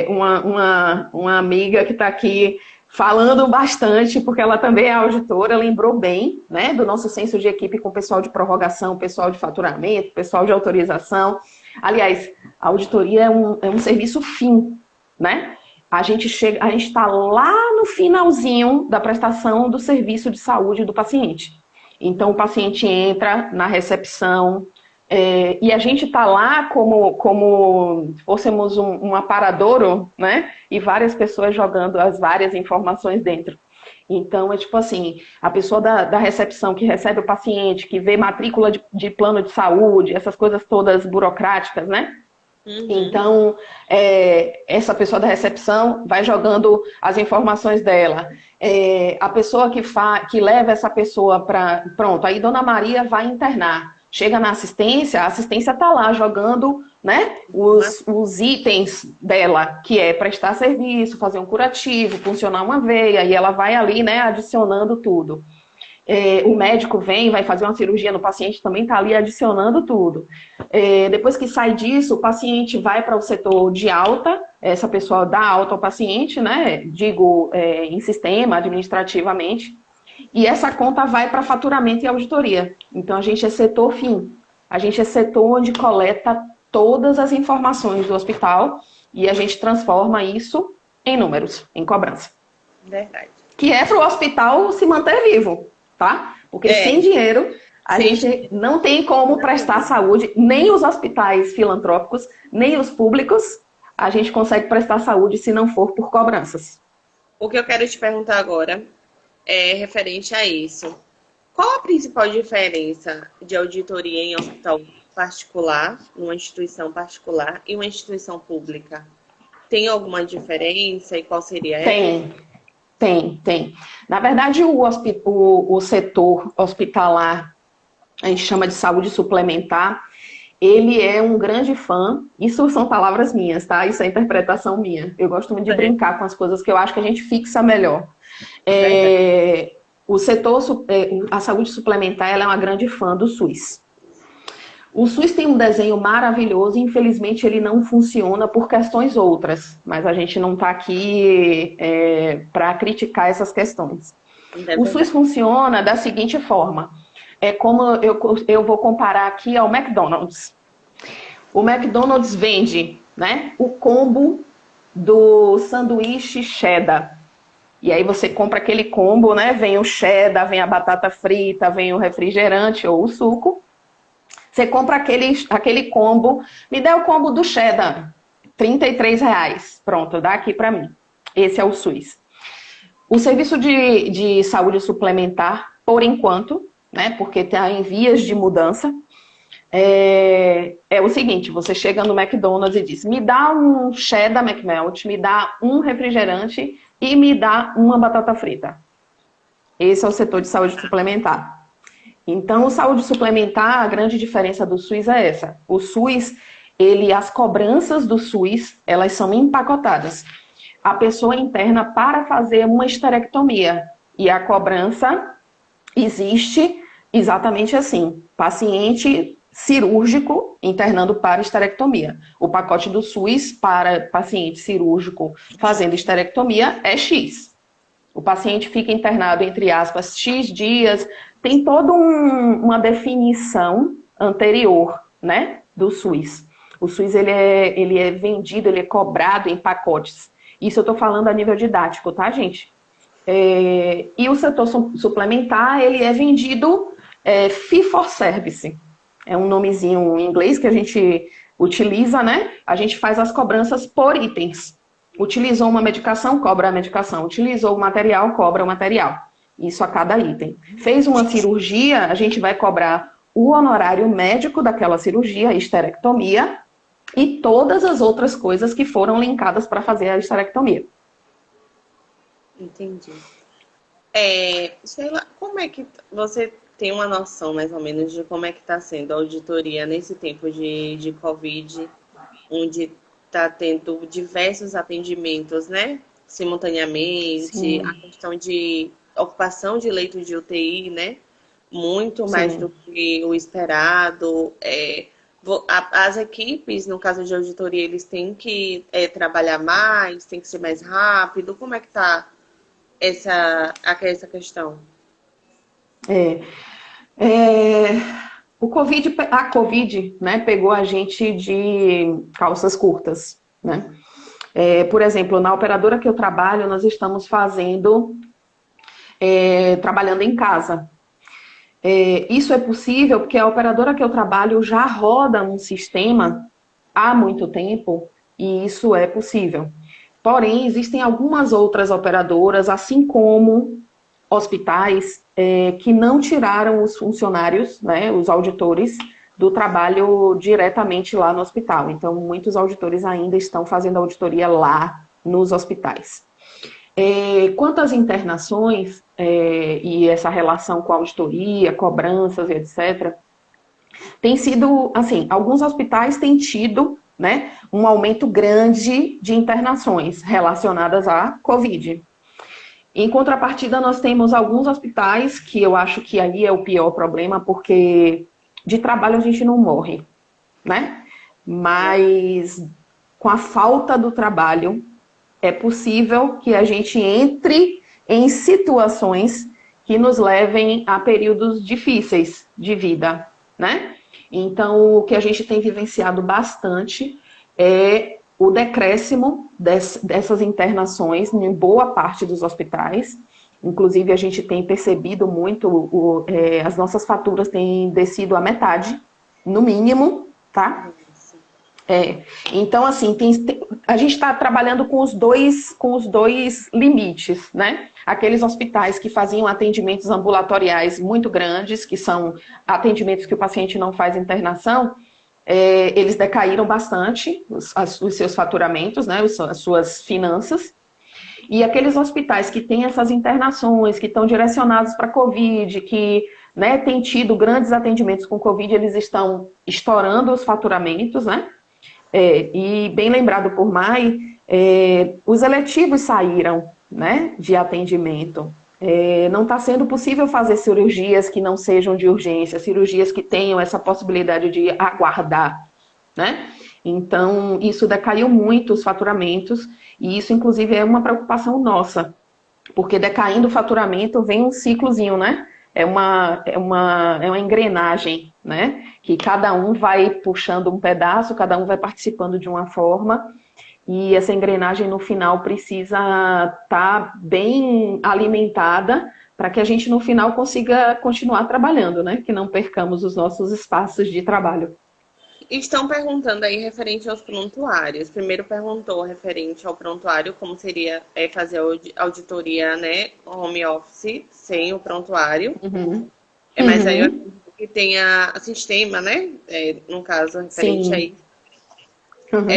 B: Uma amiga que está aqui falando bastante, porque ela também é auditora, lembrou bem, né, do nosso senso de equipe com o pessoal de prorrogação, pessoal de faturamento, pessoal de autorização. Aliás, a auditoria é um serviço fim, né? A gente está lá no finalzinho da prestação do serviço de saúde do paciente. Então, o paciente entra na recepção, e a gente está lá como fôssemos um aparadouro, né? E várias pessoas jogando as várias informações dentro. Então, é tipo assim, a pessoa da recepção que recebe o paciente, que vê matrícula de plano de saúde, essas coisas todas burocráticas, né?
A: Uhum.
B: Então, essa pessoa da recepção vai jogando as informações dela. A pessoa que leva essa pessoa para... Pronto, aí Dona Maria vai internar. Chega na assistência, a assistência está lá jogando, né, os itens dela, que é prestar serviço, fazer um curativo, funcionar uma veia, e ela vai ali, né, adicionando tudo. O médico vem, vai fazer uma cirurgia no paciente, também está ali adicionando tudo. Depois que sai disso, o paciente vai para o setor de alta, essa pessoa dá alta ao paciente, né? Digo, em sistema, administrativamente, e essa conta vai para faturamento e auditoria. Então, a gente é setor fim. A gente é setor onde coleta todas as informações do hospital e a gente transforma isso em números, em cobrança.
A: Verdade.
B: Que é para o hospital se manter vivo, tá? Porque sem dinheiro a gente não tem como prestar saúde, nem os hospitais filantrópicos, nem os públicos, a gente consegue prestar saúde se não for por cobranças.
A: O que eu quero te perguntar agora é referente a isso. Qual a principal diferença de auditoria em hospital particular, numa instituição particular, e uma instituição pública? Tem alguma diferença e qual seria ela?
B: Tem. Na verdade, o setor hospitalar, a gente chama de saúde suplementar, ele é um grande fã, isso são palavras minhas, tá? Isso é interpretação minha. Eu gosto muito de brincar com as coisas que eu acho que a gente fixa melhor. O setor, a saúde suplementar, ela é uma grande fã do SUS. O SUS tem um desenho maravilhoso e, infelizmente, ele não funciona por questões outras. Mas a gente não está aqui para criticar essas questões. O SUS funciona da seguinte forma. É como eu vou comparar aqui ao McDonald's. O McDonald's vende, né, o combo do sanduíche cheddar. E aí você compra aquele combo, né? Vem o cheddar, vem a batata frita, vem o refrigerante ou o suco. Você compra aquele combo, me dá o combo do cheddar, R$33. Pronto, dá aqui para mim. Esse é o SUS. O serviço de saúde suplementar, por enquanto, né, porque está em vias de mudança, é o seguinte, você chega no McDonald's e diz, me dá um cheddar McMelt, me dá um refrigerante e me dá uma batata frita. Esse é o setor de saúde suplementar. Então, o saúde suplementar, a grande diferença do SUS é essa. O SUS, as cobranças do SUS, elas são empacotadas. A pessoa interna para fazer uma esterectomia. E a cobrança existe exatamente assim. Paciente cirúrgico internando para esterectomia. O pacote do SUS para paciente cirúrgico fazendo esterectomia é X. O paciente fica internado, entre aspas, X dias. Tem toda uma definição anterior, né, do SUS. O SUS ele é vendido, ele é cobrado em pacotes. Isso eu estou falando a nível didático, tá, gente? E o setor suplementar, ele é vendido fee for service. É um nomezinho em inglês que a gente utiliza, né? A gente faz as cobranças por itens. Utilizou uma medicação, cobra a medicação. Utilizou o material, cobra o material. Isso a cada item. Fez uma cirurgia, a gente vai cobrar o honorário médico daquela cirurgia, a esterectomia, e todas as outras coisas que foram linkadas para fazer a esterectomia.
A: Entendi. Sei lá, como é que você tem uma noção, mais ou menos, de como é que está sendo a auditoria nesse tempo de Covid, onde está tendo diversos atendimentos, né? Simultaneamente, sim. A questão de ocupação de leito de UTI, né? Muito mais do que o esperado. As equipes, no caso de auditoria, eles têm que trabalhar mais, tem que ser mais rápido. Como é que está essa questão?
B: A Covid, né, pegou a gente de calças curtas, né? Por exemplo, na operadora que eu trabalho, nós estamos trabalhando em casa. Isso é possível porque a operadora que eu trabalho já roda um sistema há muito tempo e isso é possível. Porém, existem algumas outras operadoras, assim como hospitais que não tiraram os funcionários, né, os auditores, do trabalho diretamente lá no hospital. Então, muitos auditores ainda estão fazendo auditoria lá nos hospitais. Quanto às internações e essa relação com a auditoria, cobranças, etc., tem sido, assim, alguns hospitais têm tido, né, um aumento grande de internações relacionadas à Covid. Em contrapartida, nós temos alguns hospitais que eu acho que aí é o pior problema, porque de trabalho a gente não morre, né? Mas com a falta do trabalho, é possível que a gente entre em situações que nos levem a períodos difíceis de vida, né? Então, o que a gente tem vivenciado bastante é o decréscimo dessas internações em boa parte dos hospitais. Inclusive, a gente tem percebido muito, as nossas faturas têm descido a metade, no mínimo, tá? Então, assim, a gente está trabalhando com os dois limites, né? Aqueles hospitais que faziam atendimentos ambulatoriais muito grandes, que são atendimentos que o paciente não faz internação, eles decaíram bastante os seus faturamentos, né? As suas finanças. E aqueles hospitais que têm essas internações, que estão direcionados para a Covid, que, né, têm tido grandes atendimentos com Covid, eles estão estourando os faturamentos, né? E bem lembrado por Mai, os eletivos saíram, né, de atendimento. Não está sendo possível fazer cirurgias que não sejam de urgência, cirurgias que tenham essa possibilidade de aguardar, né? Então, isso decaiu muito os faturamentos, e isso, inclusive, é uma preocupação nossa, porque decaindo o faturamento vem um ciclozinho, né? É uma engrenagem, né? Que cada um vai puxando um pedaço, cada um vai participando de uma forma, e essa engrenagem no final precisa estar bem alimentada para que a gente no final consiga continuar trabalhando, né? Que não percamos os nossos espaços de trabalho.
A: Estão perguntando aí referente aos prontuários. Primeiro perguntou referente ao prontuário, como seria fazer auditoria, né, home office, sem o prontuário.
B: Uhum.
A: Mas aí eu acredito que tenha sistema, né, no caso, referente
B: Sim.
A: aí.
B: Uhum.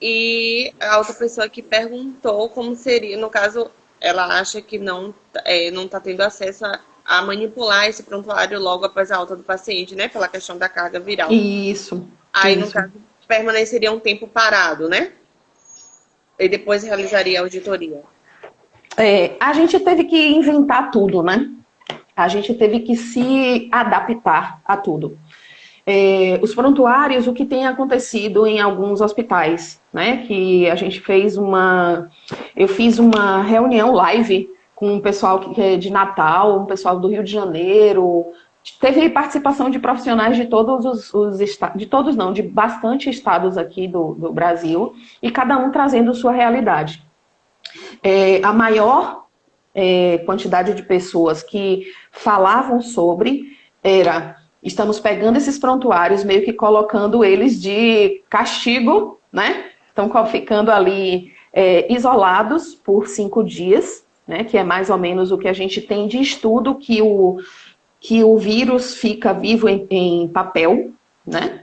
A: E a outra pessoa que perguntou como seria, no caso, ela acha que não está tendo acesso a manipular esse prontuário logo após a alta do paciente, né? Pela questão da carga viral.
B: Isso.
A: Aí,
B: isso.
A: no caso, permaneceria um tempo parado, né? E depois realizaria a auditoria.
B: A gente teve que inventar tudo, né? A gente teve que se adaptar a tudo. Os prontuários, o que tem acontecido em alguns hospitais, né? Que a gente eu fiz uma reunião live com um pessoal que é de Natal, um pessoal do Rio de Janeiro. Teve participação de profissionais de todos os estados, de todos não, de bastante estados aqui do Brasil, e cada um trazendo sua realidade. A maior quantidade de pessoas que falavam sobre estamos pegando esses prontuários, meio que colocando eles de castigo, né? Estão ficando ali isolados por 5 dias, né? Que é mais ou menos o que a gente tem de estudo, que o vírus fica vivo em papel, né?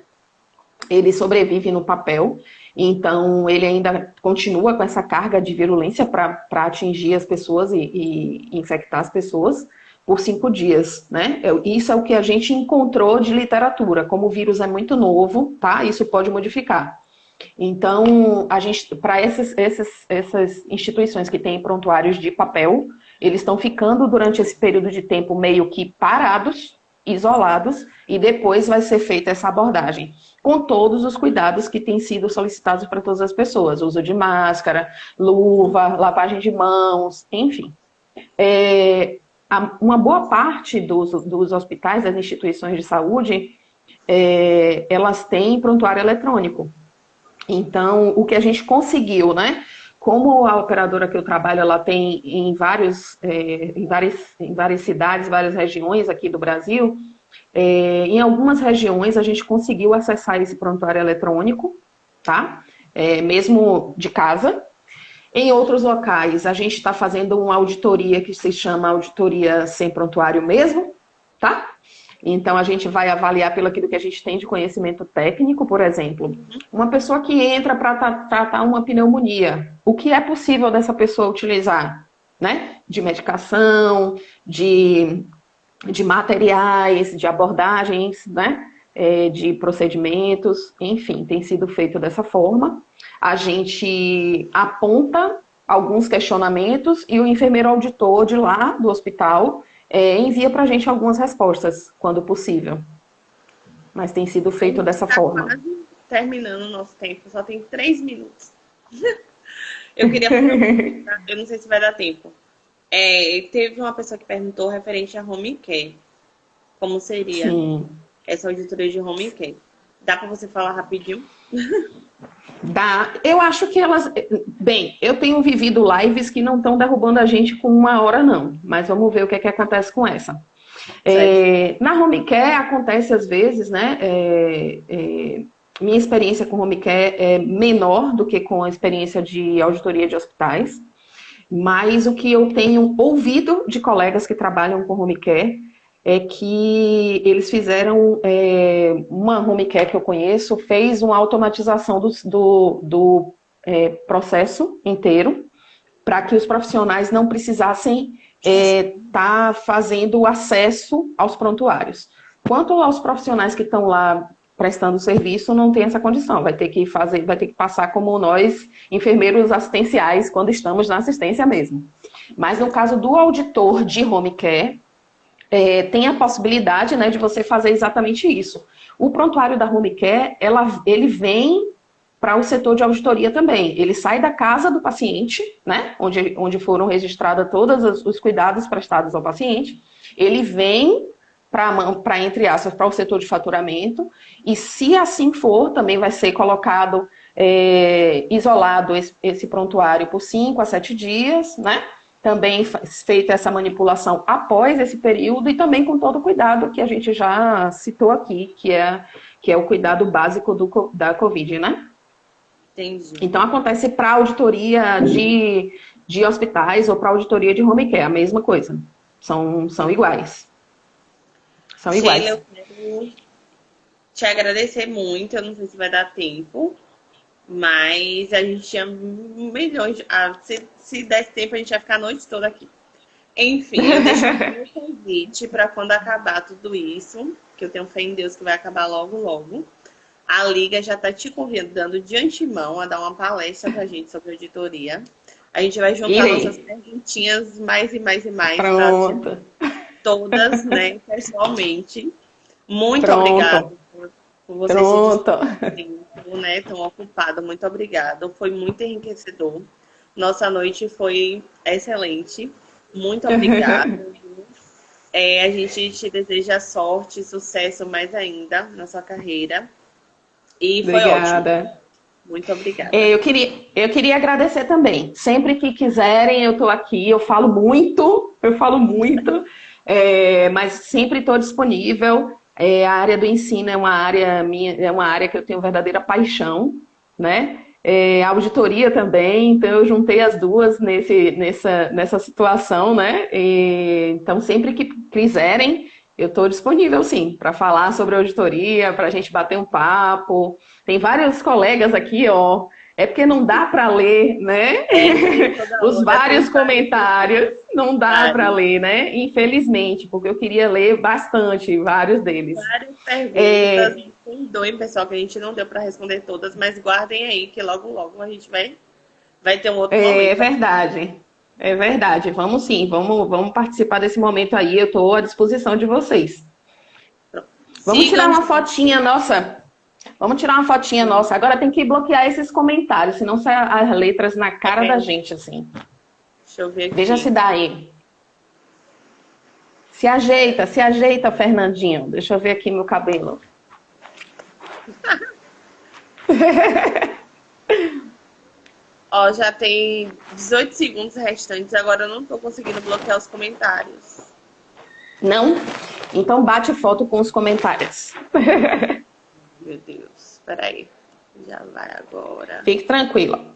B: Ele sobrevive no papel, então ele ainda continua com essa carga de virulência para atingir as pessoas e infectar as pessoas por 5 dias, né? Isso é o que a gente encontrou de literatura. Como o vírus é muito novo, tá? Isso pode modificar. Então, para essas instituições que têm prontuários de papel, eles estão ficando durante esse período de tempo meio que parados, isolados, e depois vai ser feita essa abordagem, com todos os cuidados que têm sido solicitados para todas as pessoas, uso de máscara, luva, lavagem de mãos, enfim. Uma boa parte dos hospitais, das instituições de saúde, elas têm prontuário eletrônico. Então, o que a gente conseguiu, né? Como a operadora que eu trabalho, ela tem em várias cidades, várias regiões aqui do Brasil, em algumas regiões a gente conseguiu acessar esse prontuário eletrônico, tá? Mesmo de casa. Em outros locais, a gente está fazendo uma auditoria que se chama auditoria sem prontuário mesmo, tá? Então, a gente vai avaliar pelo aquilo que a gente tem de conhecimento técnico, por exemplo. Uma pessoa que entra para tratar uma pneumonia, o que é possível dessa pessoa utilizar? Né? De medicação, de materiais, de abordagens, né? De procedimentos, enfim, tem sido feito dessa forma. A gente aponta alguns questionamentos e o enfermeiro auditor de lá, do hospital, envia para a gente algumas respostas, quando possível. Mas tem sido feito dessa forma.
A: Quase terminando o nosso tempo, só tem 3 minutos. Eu queria fazer eu não sei se vai dar tempo. Teve uma pessoa que perguntou referente a home care. Como seria essa auditoria de home care? Dá para você falar rapidinho?
B: Dá. Eu acho que elas... Bem, eu tenho vivido lives que não estão derrubando a gente com 1 hora, não. Mas vamos ver o que é que acontece com essa. Na home care acontece às vezes, né? Minha experiência com home care é menor do que com a experiência de auditoria de hospitais. Mas o que eu tenho ouvido de colegas que trabalham com home care é que eles fizeram, uma home care que eu conheço, fez uma automatização do processo inteiro, para que os profissionais não precisassem estar fazendo o acesso aos prontuários. Quanto aos profissionais que estão lá prestando serviço, não tem essa condição, vai ter que passar como nós, enfermeiros assistenciais, quando estamos na assistência mesmo. Mas no caso do auditor de home care, tem a possibilidade, né, de você fazer exatamente isso. O prontuário da home care, ele vem para o setor de auditoria também. Ele sai da casa do paciente, né, onde foram registrados todos os cuidados prestados ao paciente. Ele vem para, entre aspas, para o setor de faturamento. E se assim for, também vai ser colocado, isolado esse prontuário por 5 a 7 dias, né? Também feita essa manipulação após esse período e também com todo o cuidado que a gente já citou aqui, que é o cuidado básico da Covid, né?
A: Entendi.
B: Então, acontece para auditoria de hospitais ou para auditoria de home care, a mesma coisa. São iguais. São iguais.
A: Sheila, eu quero te agradecer muito, eu não sei se vai dar tempo, mas a gente tinha milhões de... se desse tempo, a gente ia ficar a noite toda aqui. Enfim, eu deixo o convite para quando acabar tudo isso, que eu tenho fé em Deus que vai acabar logo, logo. A Liga já está te convidando de antemão a dar uma palestra para a gente sobre auditoria. A gente vai juntar nossas perguntinhas mais e mais e mais.
B: Pronto.
A: Todas, né, pessoalmente. Muito obrigada por vocês né, tão ocupado. Muito obrigada. Foi muito enriquecedor. Nossa noite foi excelente. Muito obrigada. A gente te deseja sorte e sucesso mais ainda na sua carreira. E foi ótimo. Muito obrigada.
B: Eu queria agradecer também. Sempre que quiserem, eu estou aqui. Eu falo muito, mas sempre estou disponível. A área do ensino é uma área que eu tenho verdadeira paixão, né? A auditoria também, então eu juntei as duas nessa situação, né? Então, sempre que quiserem, eu estou disponível, sim, para falar sobre auditoria, para a gente bater um papo. Tem vários colegas aqui, ó. É porque não dá para ler, né? Os vários comentários, não dá para ler, né? Infelizmente, porque eu queria ler bastante, vários deles.
A: Várias perguntas, perdoem, pessoal, que a gente não deu para responder todas, mas guardem aí, que logo, logo a gente vai ter um outro momento.
B: É verdade. Vamos sim, vamos participar desse momento aí, eu estou à disposição de vocês. Vamos tirar uma fotinha nossa. Vamos tirar uma fotinha nossa. Agora tem que bloquear esses comentários, senão sai as letras na cara da gente, assim.
A: Deixa eu ver aqui.
B: Veja se dá aí. Se ajeita, Fernandinho. Deixa eu ver aqui meu cabelo.
A: Ó, já tem 18 segundos restantes, agora eu não tô conseguindo bloquear os comentários.
B: Não? Então bate foto com os comentários.
A: Meu Deus, peraí. Já vai agora.
B: Fique tranquila.